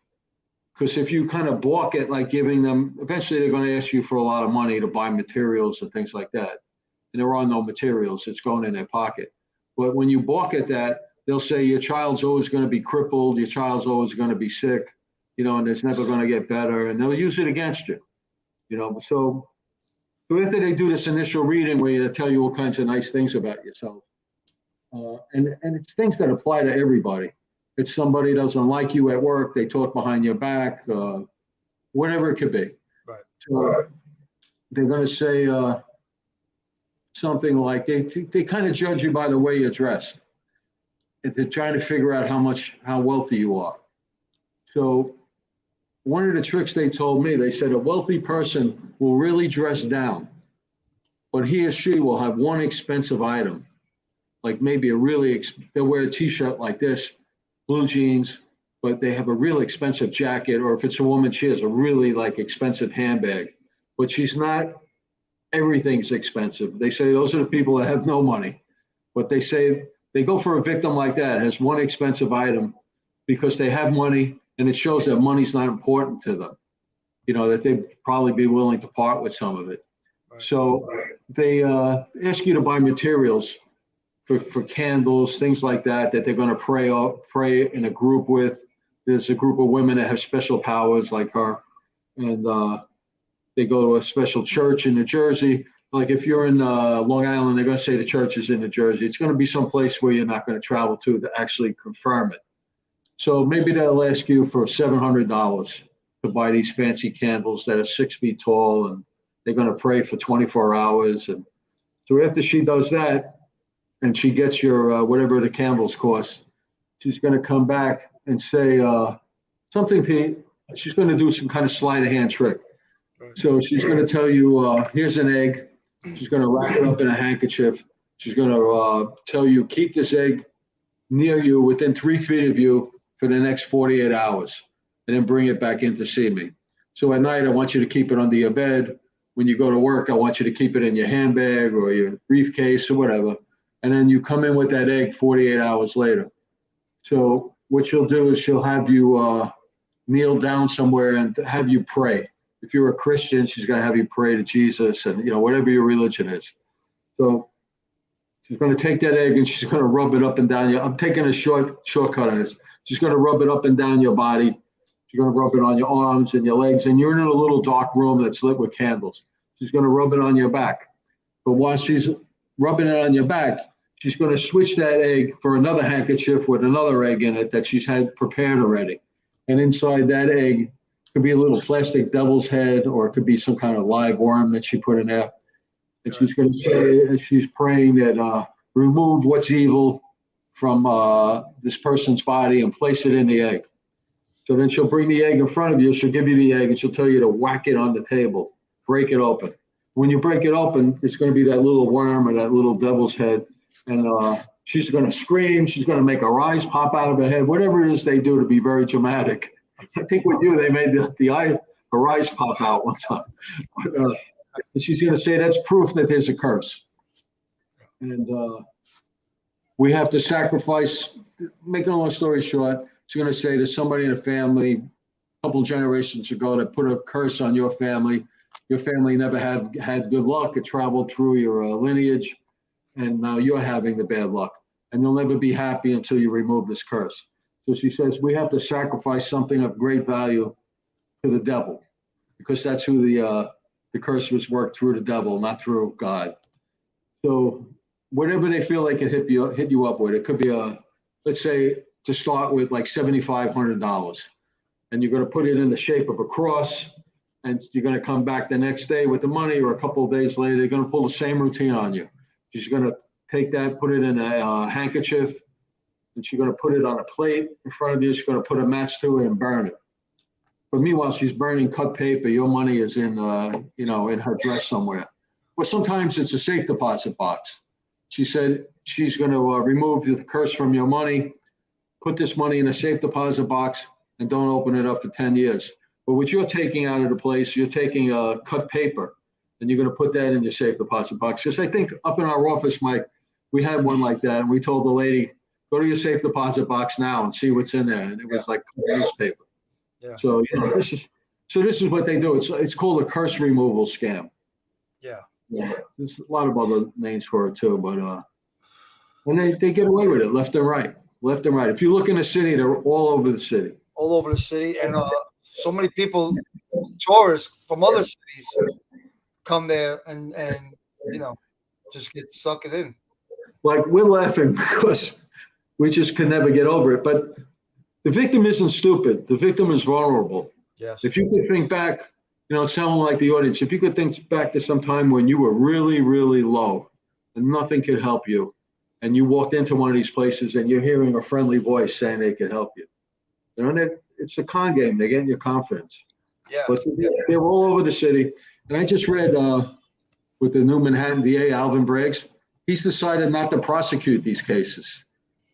Because if you kind of balk at like giving them, eventually they're going to ask you for a lot of money to buy materials and things like that. And there are no materials, it's going in their pocket. But when you balk at that, they'll say your child's always going to be crippled, your child's always going to be sick, and it's never going to get better, and they'll use it against you, So after they do this initial reading where they tell you all kinds of nice things about yourself, and it's things that apply to everybody. It's somebody doesn't like you at work, they talk behind your back, whatever it could be. Right. So they're going to say something like they kind of judge you by the way you're dressed. And they're trying to figure out how wealthy you are. So one of the tricks they told me, they said a wealthy person will really dress down, but he or she will have one expensive item, like maybe they'll wear a t-shirt like this, blue jeans, but they have a real expensive jacket, or if it's a woman, she has a really expensive handbag, but everything's expensive. They say those are the people that have no money, but they say they go for a victim like that, has one expensive item because they have money, and it shows that money's not important to them, that they'd probably be willing to part with some of it. Right. So they ask you to buy materials for candles, things like that they're going to pray in a group with. There's a group of women that have special powers like her, and they go to a special church in New Jersey. Like if you're in Long Island, they're going to say the church is in New Jersey. It's going to be someplace where you're not going to travel to actually confirm it. So maybe they'll ask you for $700 to buy these fancy candles that are 6 feet tall, and they're going to pray for 24 hours. And so after she does that, and she gets your whatever the candles cost, she's going to come back and say something to you. She's going to do some kind of sleight of hand trick. Right. So she's going to tell you, here's an egg. She's going to wrap it up in a handkerchief. She's going to tell you, keep this egg near you within 3 feet of you for the next 48 hours, and then bring it back in to see me. So at night, I want you to keep it under your bed. When you go to work, I want you to keep it in your handbag or your briefcase or whatever. And then you come in with that egg 48 hours later. So what she'll do is she'll have you kneel down somewhere and have you pray. If you're a Christian, she's going to have you pray to Jesus and, whatever your religion is. So she's going to take that egg and she's going to rub it up and down I'm taking a shortcut on this. She's going to rub it up and down your body. She's going to rub it on your arms and your legs. And you're in a little dark room that's lit with candles. She's going to rub it on your back. But while she's rubbing it on your back, she's going to switch that egg for another handkerchief with another egg in it that she's had prepared already. And inside that egg could be a little plastic devil's head, or it could be some kind of live worm that she put in there. And she's going to say, as she's praying, that remove what's evil from this person's body and place it in the egg. So then she'll bring the egg in front of you. She'll give you the egg and she'll tell you to whack it on the table, break it open. When you break it open, it's going to be that little worm or that little devil's head. And she's going to scream. She's going to make her eyes pop out of her head, whatever it is they do to be very dramatic. I think with you, they made her eyes pop out one time. But, she's going to say that's proof that there's a curse. And we have to sacrifice, making a long story short, she's going to say there's somebody in the family a couple generations ago that put a curse on your family. Your family never had good luck. It traveled through your lineage, and now you're having the bad luck. And you'll never be happy until you remove this curse. So she says we have to sacrifice something of great value to the devil, because that's who the curse was worked through, the devil, not through God. So whatever they feel they can hit you up with, it could be let's say to start with like $7,500, and you're going to put it in the shape of a cross, and you're going to come back the next day with the money, or a couple of days later, they're going to pull the same routine on you. She's going to take that, put it in a handkerchief, and she's going to put it on a plate in front of you. She's going to put a match to it and burn it. But meanwhile, she's burning cut paper. Your money is in her dress somewhere. But sometimes it's a safe deposit box. She said she's going to remove the curse from your money, put this money in a safe deposit box, and don't open it up for 10 years. But what you're taking out of the place, you're taking cut paper, and you're going to put that in your safe deposit box. Because I think up in our office, Mike, we had one like that, and we told the lady, go to your safe deposit box now and see what's in there. And it was like newspaper. Yeah. So this is what they do. It's called a curse removal scam. Yeah. Yeah. There's a lot of other names for it too, but And they get away with it left and right, left and right. If you look in the city, they're all over the city. All over the city, and so many people, tourists from other cities, come there and just get sucked in. Like, we're laughing because we just can never get over it. But the victim isn't stupid. The victim is vulnerable. Yes. If you could think back, it's sounding like the audience, if you could think back to some time when you were really, really low and nothing could help you, and you walked into one of these places and you're hearing a friendly voice saying they could help you. It's a con game. They're getting your confidence. Yeah. But they're all over the city. And I just read with the new Manhattan DA, Alvin Braggs, he's decided not to prosecute these cases.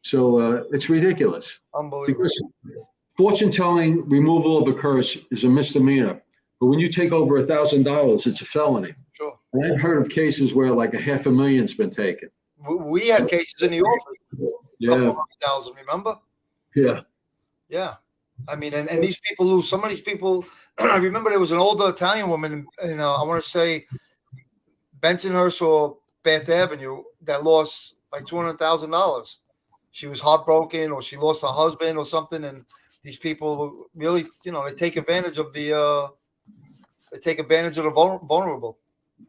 So it's ridiculous. Unbelievable. Because fortune-telling removal of a curse is a misdemeanor. But when you take over $1,000, it's a felony. Sure. And I've heard of cases where like $500,000's been taken. We had cases in the office. Yeah. $200,000, remember? Yeah. Yeah. I mean, and these people some of these people, I remember there was an older Italian woman in I want to say Bensonhurst or Bath Avenue that lost like $200,000. She was heartbroken, or she lost her husband or something. And these people really, they take advantage of the vulnerable.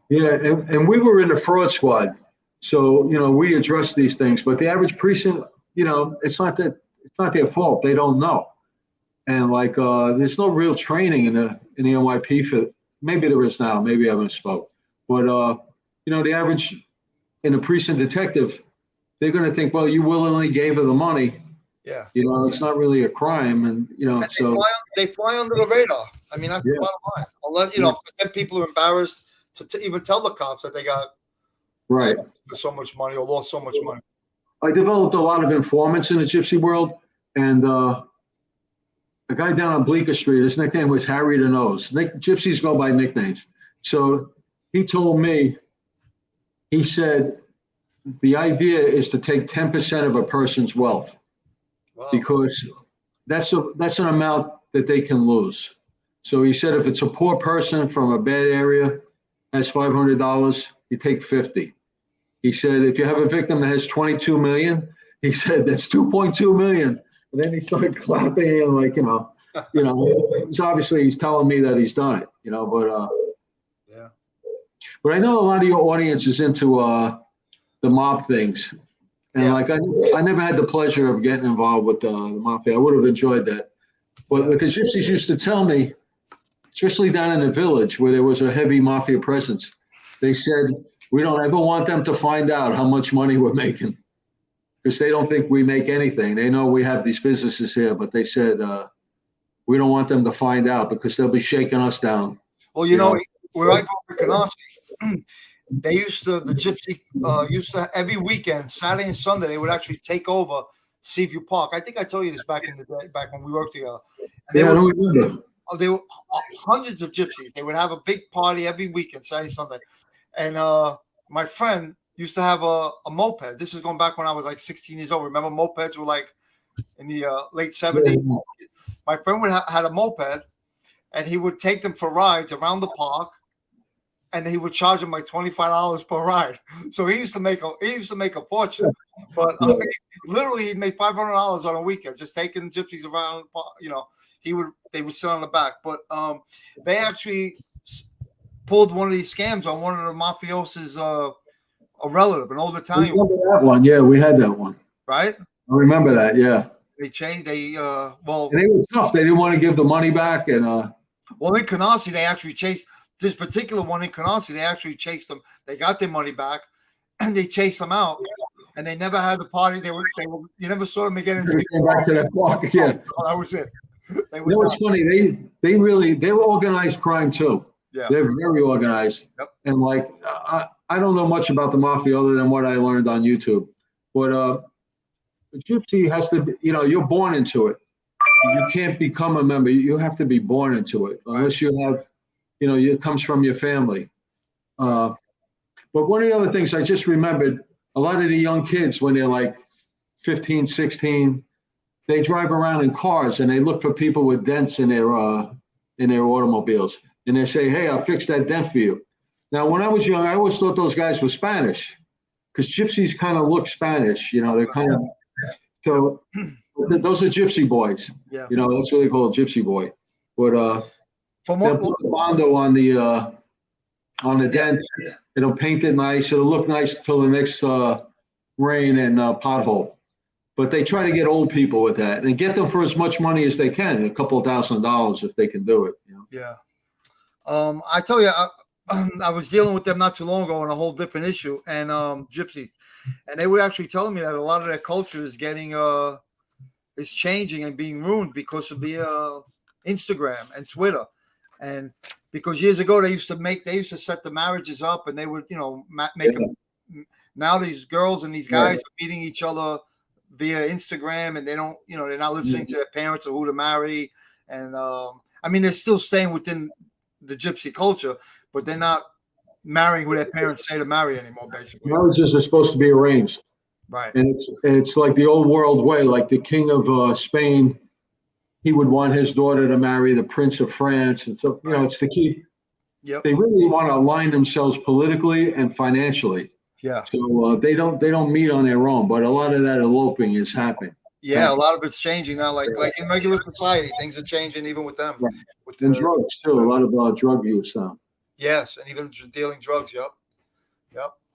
Yeah. And we were in the fraud squad. So, we address these things, but the average precinct, it's not their fault. They don't know. And like, there's no real training in the NYP for, maybe there is now, maybe I haven't spoke, but, the average in a precinct detective, they're going to think, well, you willingly gave her the money. Yeah. It's not really a crime. And, so they fly under the radar. I mean, that's the bottom line. Unless, then people are embarrassed to even tell the cops that they got right so much money or lost so much money. I developed a lot of informants in the gypsy world, and a guy down on Bleecker Street, his nickname was Harry the Nose. Gypsies go by nicknames. So he told me, he said, the idea is to take 10% of a person's wealth. Wow. Because that's an amount that they can lose. So he said, if it's a poor person from a bad area, has $500, you take 50. He said, if you have a victim that has 22 million, he said, that's 2.2 million. And then he started clapping and like, it's obviously he's telling me that he's done it, but yeah. But I know a lot of your audience is into the mob things. And like, I never had the pleasure of getting involved with the mafia. I would have enjoyed that. But the gypsies used to tell me, especially down in the village where there was a heavy mafia presence, they said, we don't ever want them to find out how much money we're making, because they don't think we make anything. They know we have these businesses here, but they said, we don't want them to find out because they'll be shaking us down. Well, where I grew up in Canarsie, they the gypsy used to, every weekend, Saturday and Sunday, they would actually take over Seaview Park. I think I told you this back in the day, back when we worked together. I don't remember. They were hundreds of gypsies. They would have a big party every weekend, Saturday, Sunday. And my friend used to have a moped. This is going back when I was like 16 years old. Remember, mopeds were like in the late 70s. Yeah. My friend had a moped, and he would take them for rides around the park, and he would charge them like $25 per ride. So he used to make a fortune. But literally, he'd make $500 on a weekend just taking gypsies around. They would sit on the back. But they actually pulled one of these scams on one of the mafiosos, a relative, an old Italian. We remember that one. Yeah, we had that one. Right? I remember that. Yeah. They changed. And they were tough. They didn't want to give the money back. And well, in Canarsie, they actually chased this particular one in Canarsie. They actually chased them. They got their money back, and they chased them out. And they never had the party. They were. You never saw them again. Came back to that park. Yeah. Oh, that was it. It's funny. They were organized crime too. Yeah. They're very organized. Yep. And like, I don't know much about the mafia other than what I learned on YouTube. But the gypsy has to be, you're born into it. You can't become a member. You have to be born into it, unless you have, it comes from your family. But one of the other things I just remembered, a lot of the young kids, when they're like 15, 16, they drive around in cars and they look for people with dents in their automobiles. And they say, hey, I'll fix that dent for you. Now, when I was young, I always thought those guys were Spanish. because gypsies kind of look Spanish, you know, they're kind of, so those are gypsy boys. Yeah. You know, that's what they call a gypsy boy. But From they'll what? put the Bondo on the dent. It'll paint it nice. It'll look nice till the next rain and pothole. But they try to get old people with that and get them for as much money as they can, a couple of $1,000 if they can do it. You know? Yeah. I tell you, I was dealing with them not too long ago on a whole different issue, and Gypsy, and they were actually telling me that a lot of their culture is getting is changing and being ruined because of the Instagram and Twitter, and because years ago they used to set the marriages up, and they would make them. Now these girls and these guys are meeting each other via Instagram, and they don't they're not listening to their parents or who to marry, and I mean they're still staying within the gypsy culture, but they're not marrying who their parents say to marry anymore. Basically, marriages are supposed to be arranged, right? And it's like the old world way. Like the king of Spain, he would want his daughter to marry the prince of France, and so it's to keep. Yep. They really want to align themselves politically and financially. Yeah. So they don't meet on their own, but a lot of that eloping is happening. Yeah, a lot of it's changing now. Like in regular society, things are changing even with them. Right. With And drugs too. A lot of drug use now. Yes, and even dealing drugs. Yep.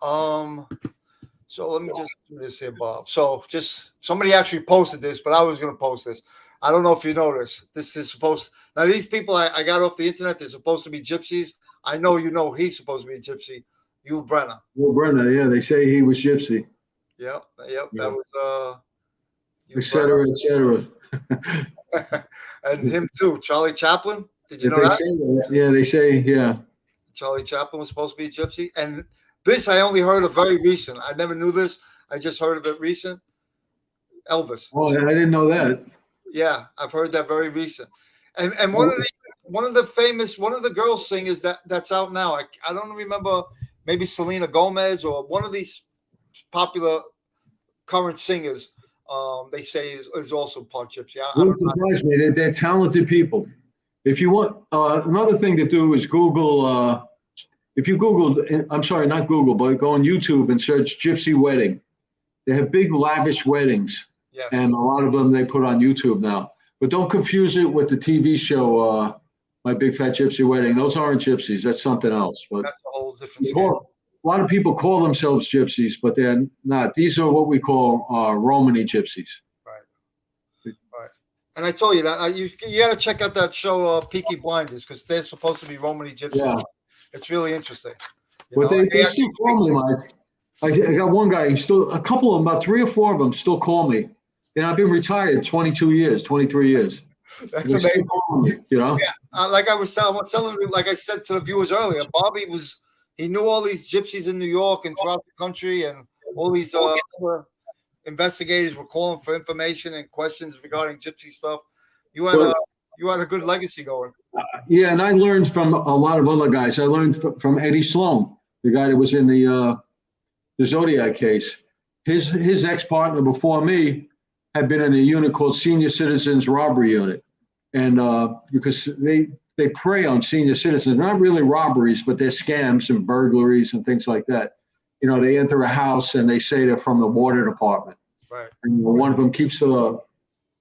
So let me just do this here, Bob. So just somebody actually posted this, but I was going to post this. I don't know if you know this. This is supposed now. These people I got off the internet. They're supposed to be gypsies. I know he's supposed to be a gypsy. Yul Brenner. Yul Brenner, yeah, they say he was gypsy. Yep. Yeah. That was et cetera, et cetera. And him too, Charlie Chaplin. Did you know They that? say that? Yeah, they say, yeah. Charlie Chaplin was supposed to be a gypsy. And this I only heard of very recent. I never knew this. I just heard of it recent. Elvis. Oh, I didn't know that. Yeah, I've heard that very recent. And one of the girl singers that's out now. I don't remember, maybe Selena Gomez or one of these popular current singers. They say is also part gypsy. Wouldn't surprise me. They're talented people. If you want, another thing to do is Google. If you Google, I'm sorry, not Google, but go on YouTube and search gypsy wedding. They have big lavish weddings, and a lot of them they put on YouTube now. But don't confuse it with the TV show, My Big Fat Gypsy Wedding. Those aren't gypsies. That's something else. But that's a whole different scale. A lot of people call themselves gypsies, but they're not. These are what we call Romany gypsies. Right. And I told you that you got to check out that show, Peaky Blinders, because they're supposed to be Romany gypsies. Yeah. It's really interesting. But they still call me, Mike. I got one guy. A couple of them, about 3 or 4 of them, still call me. And I've been retired 23 years. That's amazing. Me, Yeah. Like I was telling you, like I said to the viewers earlier, Bobby he knew all these gypsies in New York and throughout the country, and all these other investigators were calling for information and questions regarding gypsy stuff. You had a good legacy going. Yeah, and I learned from a lot of other guys. I learned from Eddie Sloan, the guy that was in the Zodiac case. His ex-partner before me had been in a unit called Senior Citizens Robbery Unit, and because they prey on senior citizens, not really robberies, but they're scams and burglaries and things like that. They enter a house and they say they're from the water department. Right. And one of them keeps the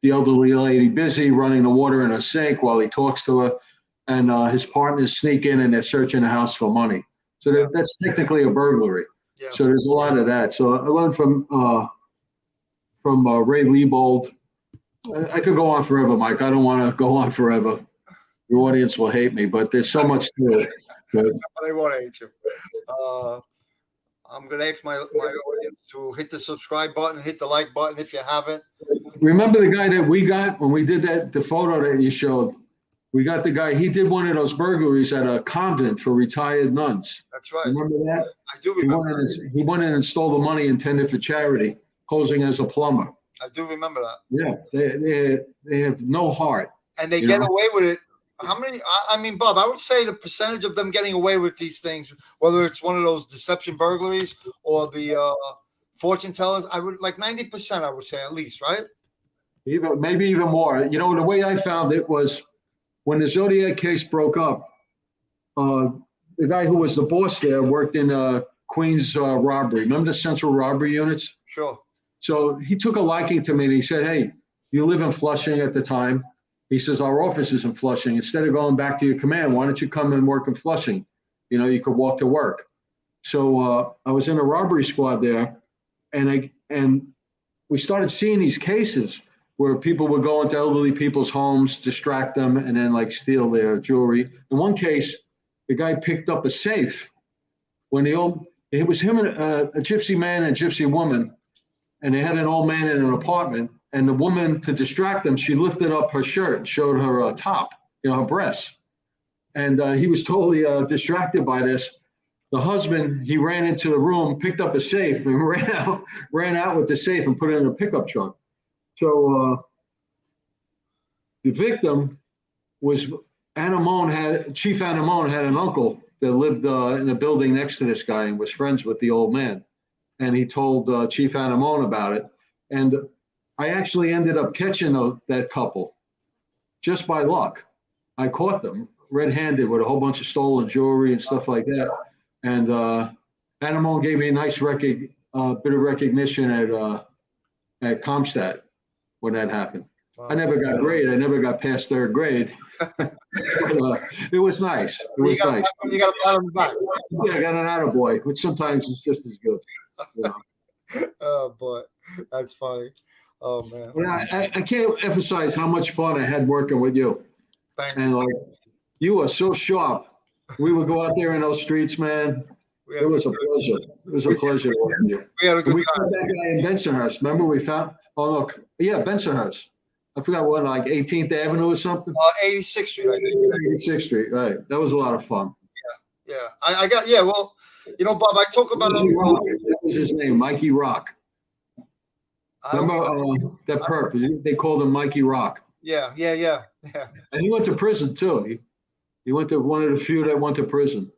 elderly lady busy running the water in a sink while he talks to her, and his partners sneak in and they're searching the house for money. So that's technically a burglary. Yeah. So there's a lot of that. So I learned from Ray Liebold. I could go on forever, Mike. I don't want to go on forever. The audience will hate me, but there's so much to it. But they won't hate you. I'm going to ask my audience to hit the subscribe button, hit the like button if you haven't. Remember the guy that we got when we did the photo that you showed? We got the guy, he did one of those burglaries at a convent for retired nuns. That's right. Remember that? I do remember. He went in and stole the money intended for charity, posing as a plumber. I do remember that. Yeah, they have no heart. And they get away with it. How many? I mean, Bob, I would say the percentage of them getting away with these things, whether it's one of those deception burglaries or the fortune tellers, I would like 90%. I would say at least, right? Maybe even more. The way I found it was when the Zodiac case broke up. The guy who was the boss there worked in Queens robbery. Remember the central robbery units? Sure. So he took a liking to me and he said, hey, you live in Flushing at the time. He says, our office is in Flushing. Instead of going back to your command, why don't you come and work in Flushing? You know, you could walk to work. So I was in a robbery squad there, and we started seeing these cases where people would go into elderly people's homes, distract them, and then like steal their jewelry. In one case, the guy picked up a safe when it was him and a gypsy man and a gypsy woman, and they had an old man in an apartment. And the woman, to distract them, she lifted up her shirt and showed her top, you know, her breasts. And he was totally distracted by this. The husband, he ran into the room, picked up a safe, and ran out with the safe and put it in a pickup truck. So the victim was Chief Anamone had an uncle that lived in a building next to this guy and was friends with the old man. And he told Chief Anamone about it. And I actually ended up catching that couple just by luck. I caught them red-handed with a whole bunch of stolen jewelry and stuff like that. And Anamone gave me a nice bit of recognition at Comstat when that happened. Wow. I never got grade. I never got past third grade. But, it was nice. It was nice. You got a pat on the back. Yeah, I got an attaboy, which sometimes is just as good. You know? Oh, boy. That's funny. Oh, man. But I can't emphasize how much fun I had working with you. Thank you. And like, you are so sharp. We would go out there in those streets, man. It was a pleasure. It was a pleasure working with you. We had a good We time. found that guy in Bensonhurst. Remember we found, Bensonhurst. I forgot what, like 18th Avenue or something? 86th Street, I think. 86th Street, right. That was a lot of fun. Yeah. Well, you know, Bob, I talk about Mikey Rock. That was his name, Mikey Rock. Remember that perp? They called him Mikey Rock. Yeah. And he went to prison too. He went to one of the few that went to prison.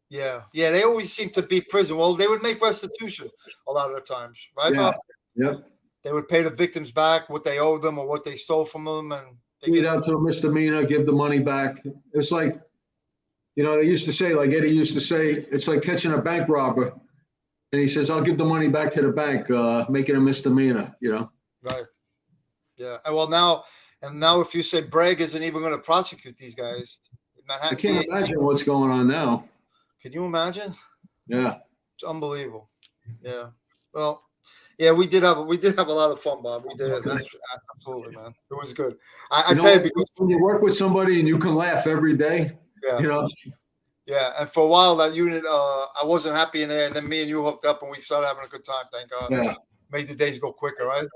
Yeah. They always seem to be prison. Well, they would make restitution a lot of the times, right, Yeah. Bob? Yep. They would pay the victims back what they owed them or what they stole from them, and they Plead out to a misdemeanor, give the money back. It's like, you know, they used to say, like Eddie used to say, it's like catching a bank robber. And he says, I'll give the money back to the bank, make it a misdemeanor, you know? right. Yeah. And well, now if you say Bragg isn't even going to prosecute these guys, I can't imagine what's going on now. Can you imagine? Yeah. It's unbelievable. Yeah. Well, yeah, we did have a lot of fun, Bob. We did. Absolutely, man. It was good. I tell you, because when you work with somebody and you can laugh every day, yeah, you know. Yeah, and for a while that unit, I wasn't happy in there, and then me and you hooked up, and we started having a good time. Thank God. Yeah. Made the days go quicker, right?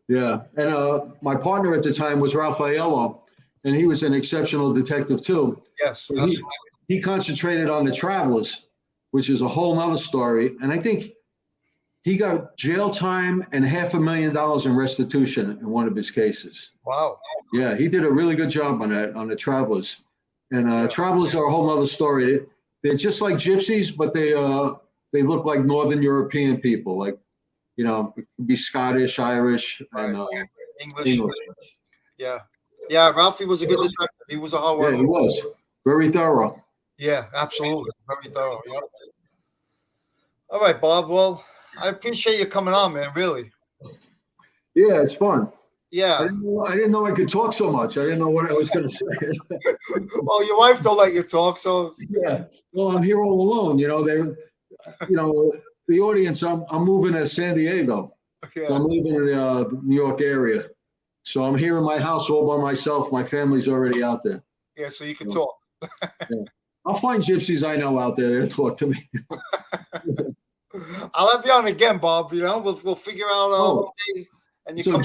Yeah. And my partner at the time was Raffaello, and he was an exceptional detective too. Yes. So he concentrated on the travelers, which is a whole nother story. And I think he got jail time and $500,000 in restitution in one of his cases. Wow. Yeah, he did a really good job on that, on the travelers. And travelers are a whole nother story. They're just like gypsies, but they look like Northern European people. Like, you know, it could be Scottish, Irish, and English. Yeah. Ralphie was a good detective. He was a hard worker. Yeah, he was very thorough. Yeah, absolutely. Very thorough. Yep. All right, Bob. Well, I appreciate you coming on, man. Really. Yeah, it's fun. Yeah. I didn't know I could talk so much. I didn't know what I was going to say. Well, your wife don't let you talk, so Yeah. Well, I'm here all alone. You know, the audience. I'm moving to San Diego. yeah. So I'm leaving the New York area. So I'm here in my house all by myself. My family's already out there. Yeah, so you can talk. Yeah. I'll find gypsies I know out there to talk to me. I'll have you on again, Bob. You know, we'll figure out. And you So come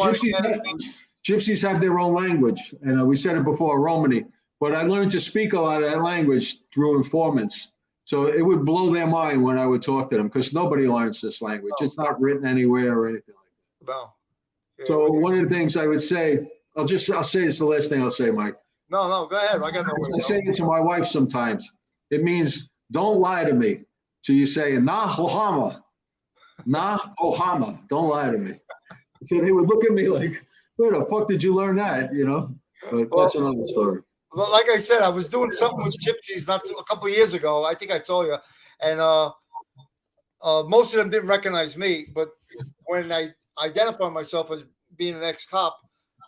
gypsies have their own language, and we said it before, Romany. But I learned to speak a lot of that language through informants. So it would blow their mind when I would talk to them, because nobody learns this language. It's not written anywhere or anything like that. No. Yeah, So one of the things I would say, I'll say it's the last thing I'll say, Mike. No, go ahead. I got no I say it to my wife sometimes. It means, don't lie to me. So you say, na hohama, don't lie to me. So they would look at me like, where the fuck did you learn that? You know, but that's another story. Well, like I said, I was doing something with gypsies a couple of years ago. I think I told you. And Most of them didn't recognize me, but when I identified myself as being an ex-cop,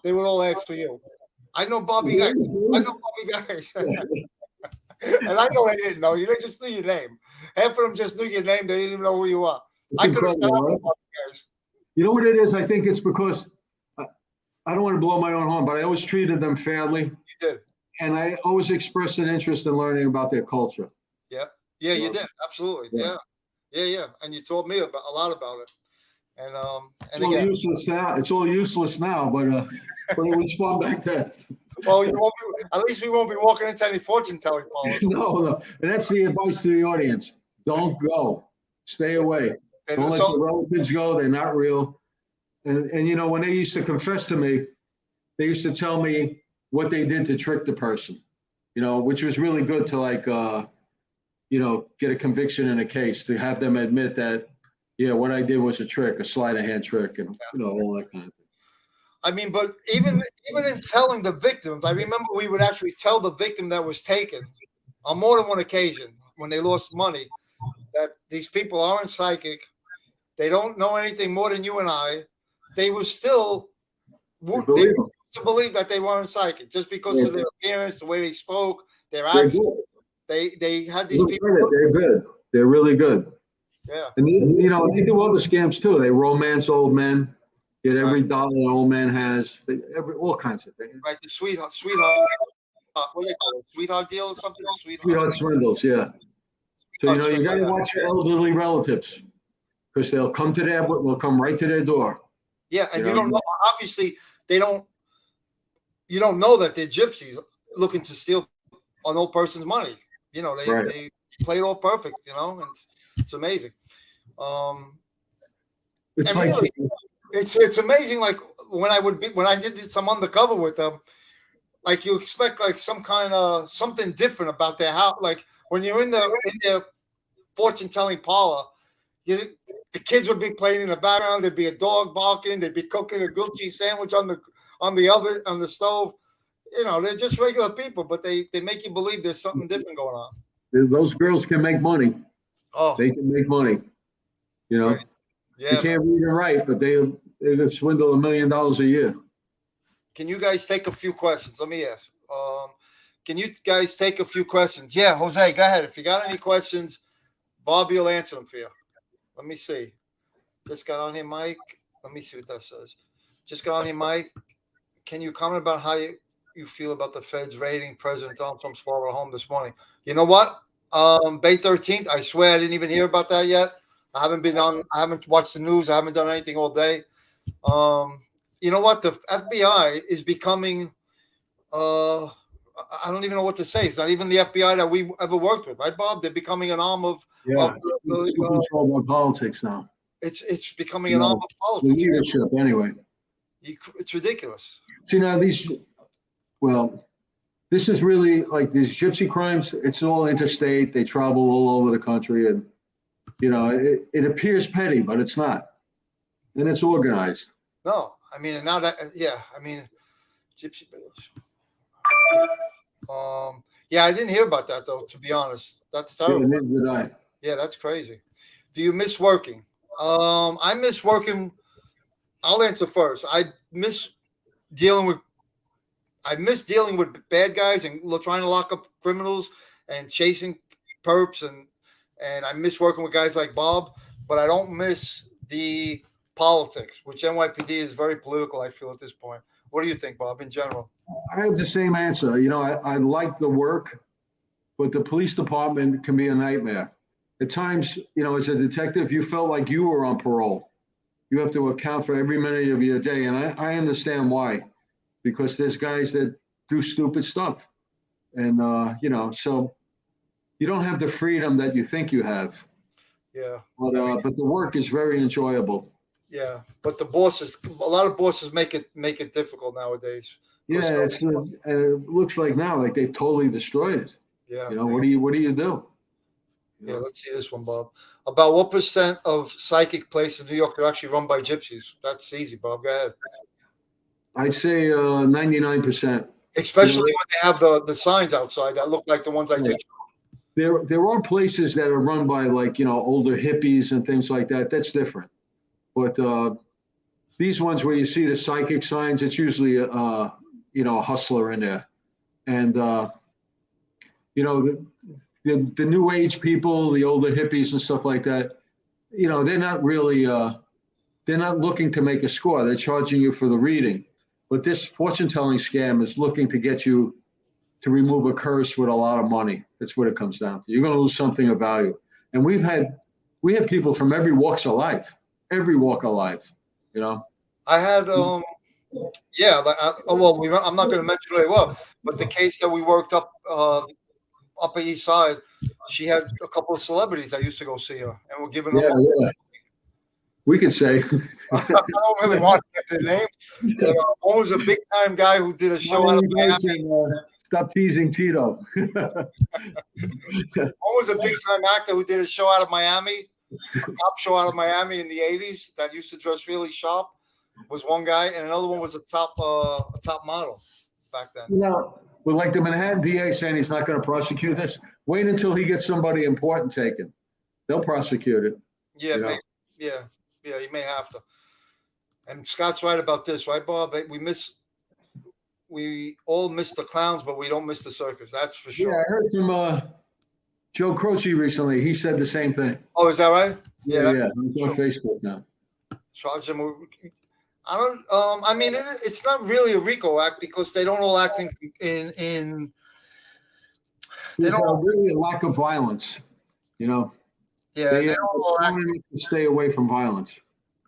they would all ask for you. I know Bobby Guys. I know Bobby Guys. And I know they didn't know you. They just knew your name. Half of them just knew your name. They didn't even know who you are. It's I could have said incredible, I'm right? Bobby Guys. You know what it is? I think it's because I don't want to blow my own horn, but I always treated them fairly, You did. and I always expressed an interest in learning about their culture. Yeah. Yeah, you Yeah. did. Absolutely. Yeah. Yeah. And you told me about a lot about it. And It's all again, useless now. It's all useless now, but it was fun back then. well, you won't be, at least we won't be walking into any fortune telling, Paul. No. And that's the advice to the audience. Don't go. Stay away. And Don't let so, your relatives go. They're not real. And you know, when they used to confess to me, they used to tell me what they did to trick the person, you know, which was really good to like, you know, get a conviction in a case, to have them admit that, yeah, what I did was a trick, a sleight of hand trick, and you know, all that kind of thing. I mean, but even in telling the victims, I remember we would actually tell the victim that was taken on more than one occasion when they lost money that these people aren't psychic. They don't know anything more than you and I. They were still You they believe them? to believe that they weren't psychic just because Yeah. of their appearance, the way they spoke, their They're accent. good. They had these Look people. at it. They're good. They're really good. Yeah. And you know, they do other scams too. They romance old men, get every dollar an old man has, all kinds of things. Right, the sweetheart, what do they call it? Sweetheart deal or something? Sweetheart swindles, yeah. So you know, you got to watch your elderly relatives, because they'll come right to their door. Yeah, and You you know? don't know. Obviously, they don't. You don't know that they're gypsies looking to steal an old person's money. You know, Right. they play it all perfect. You know, and it's amazing. It's And like, really, it's amazing. Like when I did some undercover with them, like you expect like some kind of something different about their house. Like when you're in their fortune telling parlor, the kids would be playing in the background. There'd be a dog barking. They'd be cooking a grilled cheese sandwich on the oven, on the stove. You know, they're just regular people, but they make you believe there's something different going on. those girls can make money. Oh, They can make money. You know, right. Yeah. they can't read and write, but they can swindle $1 million a year. Can you guys take a few questions? Let me ask. Can you guys take a few questions? Yeah, Jose, go ahead. If you got any questions, Bobby will answer them for you. Let me see. Just got on here, Mike. Let me see what that says. Just got on here, Mike. Can you comment about how you feel about the Fed's raiding President Donald Trump's Florida home this morning? You know what? May 13th, I swear I didn't even hear about that yet. I haven't watched the news. I haven't done anything all day. You know what? The FBI is becoming, I don't even know what to say. It's not even the FBI that we ever worked with, right, Bob? They're becoming an arm of, It's controlled by politics now. It's becoming an arm of The politics. leadership, anyway. It's ridiculous. See, now this is really like these gypsy crimes. It's all interstate. They travel all over the country, and you know, it appears petty, but it's not, and it's organized. No, I mean, and now that, I mean, gypsy bills. Yeah, I didn't hear about that though. To be honest, that's terrible. Yeah, neither did I. Yeah, that's crazy. Do you miss working? I miss working. I'll answer first. I miss dealing with bad guys and trying to lock up criminals and chasing perps, and I miss working with guys like Bob, but I don't miss the politics, which NYPD is very political, I feel, at this point. What do you think, Bob, in general? I have the same answer. You know, I like the work, but the police department can be a nightmare. At times, you know, as a detective, you felt like you were on parole. You have to account for every minute of your day. And I understand why, because there's guys that do stupid stuff. And, you know, so you don't have the freedom that you think you have. Yeah. But the work is very enjoyable. Yeah. But a lot of bosses make it difficult nowadays. Yeah. And it looks like now, like they've totally destroyed it. Yeah. You know, what do you do? Yeah, let's see this one, Bob. About what percent of psychic places in New York are actually run by gypsies? That's easy, Bob. Go ahead. I'd say 99%. Especially when they have the signs outside that look like the ones I did. There are places that are run by like, older hippies and things like that. That's different. But these ones where you see the psychic signs, it's usually a hustler in there. And the new age people, the older hippies and stuff like that, they're not really they're not looking to make a score. They're charging you for the reading. But this fortune telling scam is looking to get you to remove a curse with a lot of money. That's what it comes down to. You're going to lose something of value. And we have people from every walk of life. I had I'm not going to mention who they were, but the case that we worked up Upper East Side, she had a couple of celebrities that used to go see her, and we're giving them. Yeah. We could say. I don't really want to get their name. One was a big time guy who did a show out of Miami. Stop teasing Tito. One was a big time actor who did a show out of Miami, a cop show out of Miami in the 80s that used to dress really sharp. Was one guy, and another one was a top model back then. But like the Manhattan DA saying he's not going to prosecute this. Wait until he gets somebody important taken. They'll prosecute it. Yeah, he may have to. And Scott's right about this, right, Bob? We all miss the clowns, but we don't miss the circus. That's for sure. Yeah, I heard from Joe Croce recently. He said the same thing. Oh, is that right? Yeah. He's on Facebook now. Charge them. I don't. I mean, it's not really a RICO act because they don't all act in. There's really a lack of violence, Yeah, they don't all act to stay away from violence.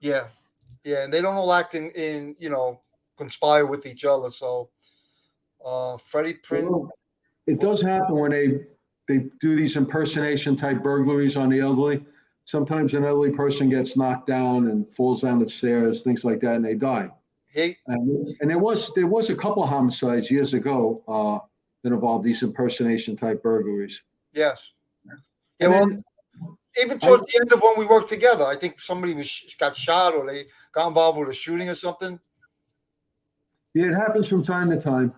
Yeah, and they don't all act in conspire with each other. So, Freddie Prinze. It does happen when they do these impersonation type burglaries on the elderly. Sometimes an elderly person gets knocked down and falls down the stairs, things like that, and they die. And there was a couple homicides years ago that involved these impersonation type burglaries. Yes. Yeah. Well, even towards the end of when we worked together, I think somebody got shot or they got involved with a shooting or something. Yeah, it happens from time to time.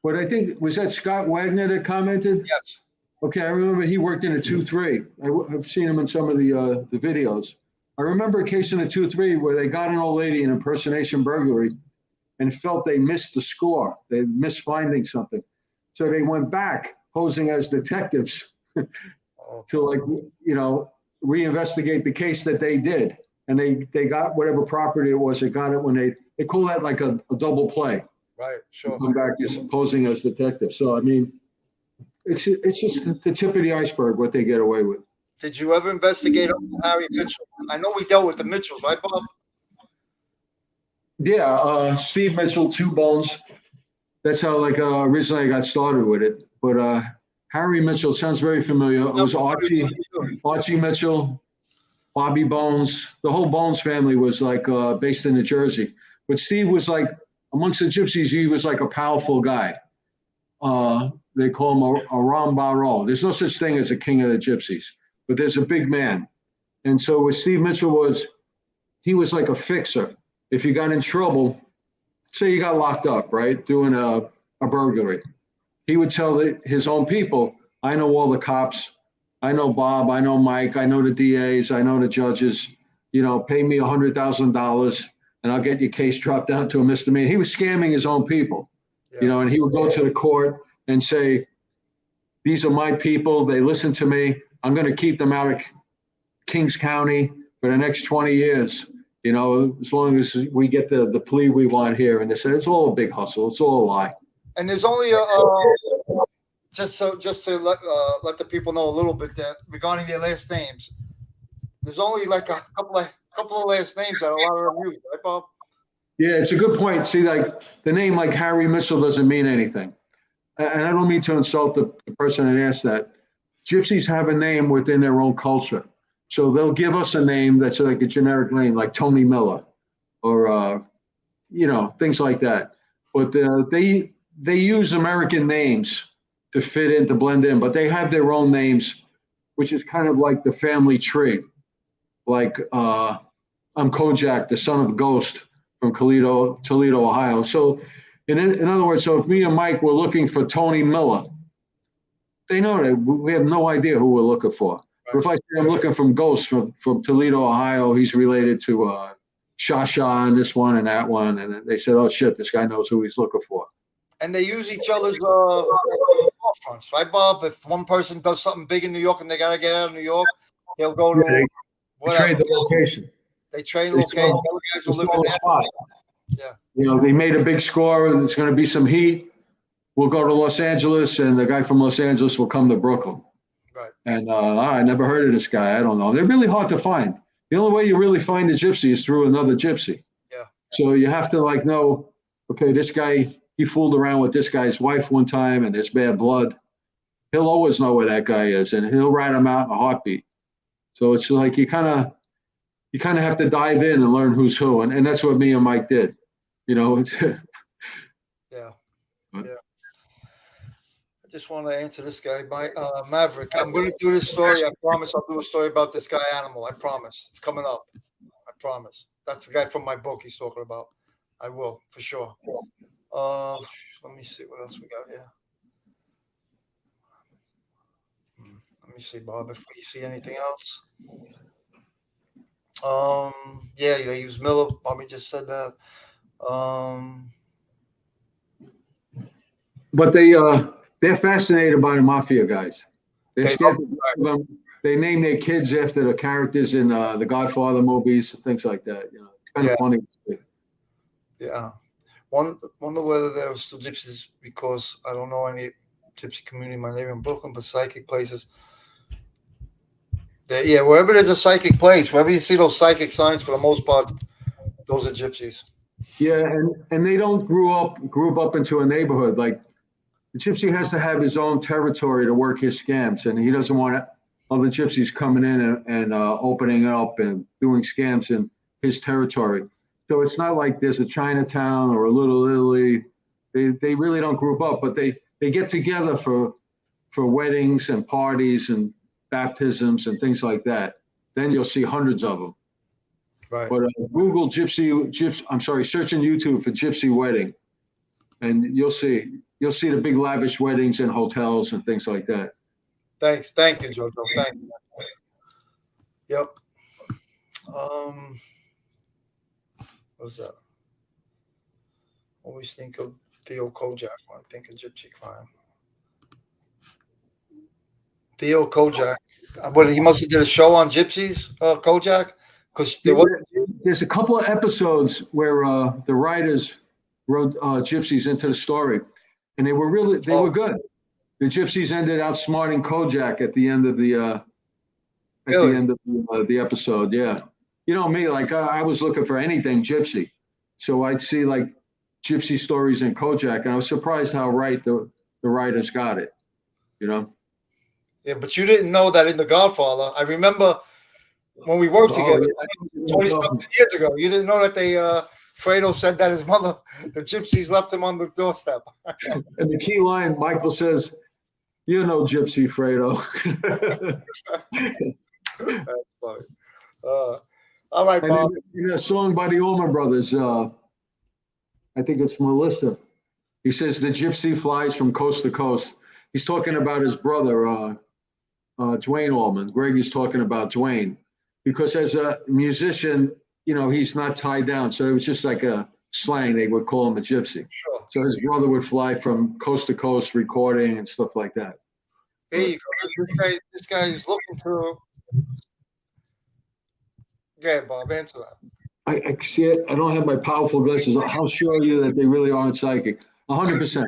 But I think, was that Scott Wagner that commented? Yes. Okay, I remember he worked in a 2-3. I've seen him in some of the videos. I remember a case in a 2-3 where they got an old lady in impersonation burglary and felt they missed the score. They missed finding something. So they went back posing as detectives to reinvestigate the case that they did. And they got whatever property it was. They got it when they call that like a double play. Right, sure. Come back as posing as detectives. So, I mean, it's just the tip of the iceberg what they get away with. Did you ever investigate Harry Mitchell? I know we dealt with the Mitchells, right, Bob? Yeah, Steve Mitchell, 2 Bones. That's how originally I got started with it. But Harry Mitchell sounds very familiar. It was Archie Mitchell, Bobby Bones. The whole Bones family was based in New Jersey. But Steve was amongst the gypsies, he was like a powerful guy. They call him a Rambaro. There's no such thing as a king of the gypsies, but there's a big man. And so what Steve Mitchell was, he was like a fixer. If you got in trouble, say you got locked up, right, doing a burglary, he would tell his own people, I know all the cops, I know Bob, I know Mike, I know the DAs, I know the judges, pay me $100,000 and I'll get your case dropped down to a misdemeanor. He was scamming his own people, and he would go to the court and say, these are my people, they listen to me, I'm going to keep them out of Kings County for the next 20 years, as long as we get the plea we want here. And they said, it's all a big hustle, it's all a lie. And there's only just to let the people know a little bit that regarding their last names, there's only a couple of last names that a lot of them use, right, Bob? Yeah, it's a good point. See, the name Harry Mitchell doesn't mean anything. And I don't mean to insult the person that asked that. Gypsies have a name within their own culture. So they'll give us a name that's like a generic name, like Tony Miller or, things like that. But they use American names to fit in, to blend in, but they have their own names, which is kind of like the family tree. Like I'm Kojak, the son of Ghost from Toledo, Ohio. So in other words, so if me and Mike were looking for Tony Miller, they know that we have no idea who we're looking for. But if I say I'm looking from Ghost from Toledo, Ohio, he's related to Shasha and this one and that one, and they said, "Oh shit, this guy knows who he's looking for." And they use each other's fronts, right, Bob? If one person does something big in New York and they gotta get out of New York, they'll go to They whatever. trade the location. They train They location. saw- Other guys they will live saw in the there. spot. Yeah. You know, they made a big score. There's going to be some heat. We'll go to Los Angeles, and the guy from Los Angeles will come to Brooklyn. Right. And I never heard of this guy. I don't know. They're really hard to find. The only way you really find a gypsy is through another gypsy. Yeah. So you have to like know, okay, this guy, he fooled around with this guy's wife one time, and there's bad blood. He'll always know where that guy is, and he'll rat him out in a heartbeat. So it's like you kind of have to dive in and learn who's who, and that's what me and Mike did. You know. Yeah. Yeah. I just want to answer this guy, Maverick. I'm going to do this story. I promise I'll do a story about this guy Animal. I promise. It's coming up. I promise. That's the guy from my book he's talking about. I will, for sure. Let me see what else we got here. Let me see, Bob, if we see anything else. Yeah, they use Miller. Bobby just said that. But they're fascinated by the mafia guys. They're scared of them. They name their kids after the characters in the Godfather movies, things like that. You know, it's kind of funny. Yeah. Wonder whether there are still gypsies, because I don't know any gypsy community in my neighborhood in Brooklyn, but psychic places. Yeah, wherever there's a psychic place, wherever you see those psychic signs, for the most part, those are gypsies. Yeah, and they don't group up into a neighborhood. Like the gypsy has to have his own territory to work his scams, and he doesn't want other gypsies coming in and opening up and doing scams in his territory. So it's not like there's a Chinatown or a Little Italy. They really don't group up, but they get together for weddings and parties and baptisms and things like that. Then you'll see hundreds of them. Right. But Google search in YouTube for gypsy wedding, and you'll see the big lavish weddings in hotels and things like that. Thank you, Jojo. Thank you. Yep. What's that? Always think of Theo Kojak when I think of gypsy crime. Theo Kojak. But he must have did a show on gypsies, Kojak, because there's a couple of episodes where the writers wrote gypsies into the story, and they were were good. The gypsies ended outsmarting Kojak at the end of the the episode. Yeah, you know me, like I was looking for anything gypsy, so I'd see like gypsy stories in Kojak, and I was surprised how right the writers got it. You know. Yeah, but you didn't know that in The Godfather. I remember when we worked together 20-something years ago. You didn't know that Fredo said that his mother, the gypsies, left him on the doorstep. And the key line, Michael says, "You're no gypsy, Fredo." That's funny. All right, Bob. In a song by the Allman Brothers, I think it's Melissa. He says the gypsy flies from coast to coast. He's talking about his brother, Dwayne Allman. Greg is talking about Dwayne, because as a musician, you know, he's not tied down. So it was just like a slang. They would call him a gypsy. Sure. So his brother would fly from coast to coast recording and stuff like that. There you go. This guy is looking to. Yeah, Bob, answer that. I see it. I don't have my powerful glasses. How sure are you that they really aren't psychic? 100%.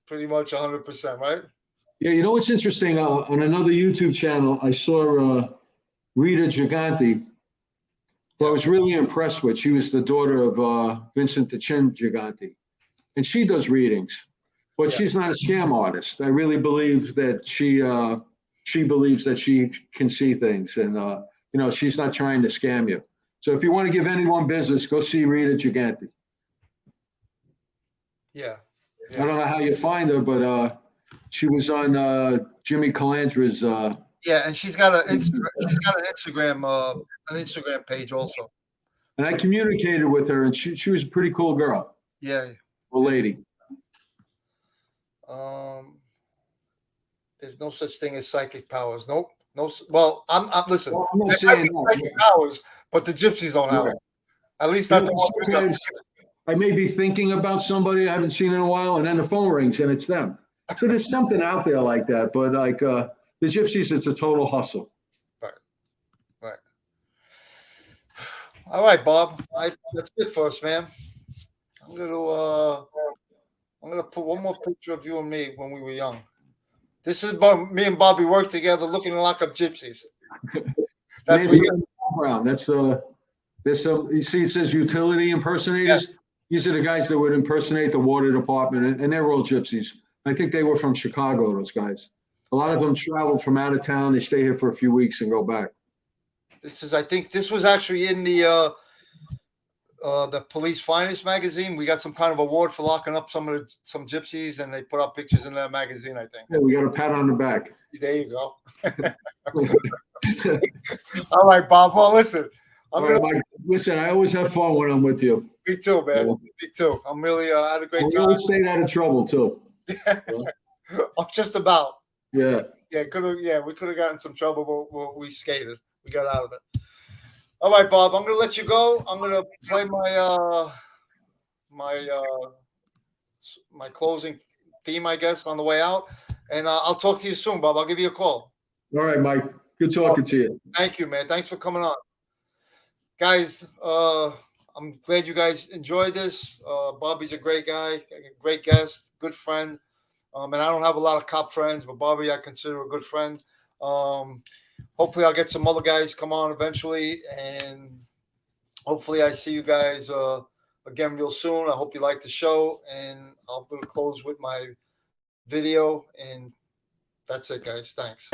Pretty much 100%, right? Yeah, you know what's interesting? On another YouTube channel, I saw Rita Giganti, who I was really impressed with. She was the daughter of Vincent the Chin Giganti, and she does readings, but she's not a scam artist. I really believe that she believes that she can see things, and you know, she's not trying to scam you. So if you want to give anyone business, go see Rita Giganti. Yeah. I don't know how you find her, but she was on Jimmy Calandra's. Yeah, and she's got an Instagram page also. And I communicated with her, and she was a pretty cool girl. Yeah. A lady. there's no such thing as psychic powers. Nope. No. Well, I'm listen. Well, I'm not There might saying be that. psychic powers, but the gypsies don't have Right. them. At least You not know, the one we got. sometimes I may be thinking about somebody I haven't seen in a while, and then the phone rings and it's them. So there's something out there like that. But like the gypsies, it's a total hustle. Right. All right, Bob. That's it for us, man. I'm gonna put one more picture of you and me when we were young. This is me and Bobby worked together looking to lock up gypsies. That's what you Brown. That's there's some, you see it says utility impersonators. Yeah. These are the guys that would impersonate the water department, and they're all gypsies. I think they were from Chicago, those guys. A lot of them traveled from out of town. They stay here for a few weeks and go back. I think this was actually in the Police Finest magazine. We got some kind of award for locking up some gypsies, and they put up pictures in that magazine, I think. Yeah, we got a pat on the back. There you go. All right, Bob. Well, listen. Mike, listen, I always have fun when I'm with you. Me too, man. Me too. I'm really had a great time. Always stayed out of trouble too. Oh, just about. Yeah. Yeah, we could have gotten some trouble, but we skated. We got out of it. All right, Bob. I'm gonna let you go. I'm gonna play my closing theme, I guess, on the way out, and I'll talk to you soon, Bob. I'll give you a call. All right, Mike. Good talking to you. Thank you, man. Thanks for coming on, guys. I'm glad you guys enjoyed this. Bobby's a great guy, a great guest, good friend. And I don't have a lot of cop friends, but Bobby I consider a good friend. Hopefully I'll get some other guys come on eventually, and hopefully I see you guys again real soon. I hope you like the show, and I'll close with my video, and that's it, guys. Thanks.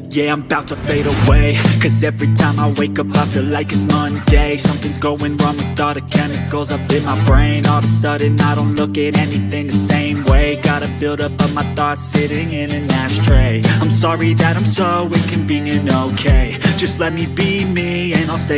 Yeah, I'm about to fade away, cause every time I wake up I feel like it's Monday. Something's going wrong with all the chemicals up in my brain. All of a sudden I don't look at anything the same way. Gotta build up of my thoughts sitting in an ashtray. I'm sorry that I'm so inconvenient, okay. Just let me be me and I'll stay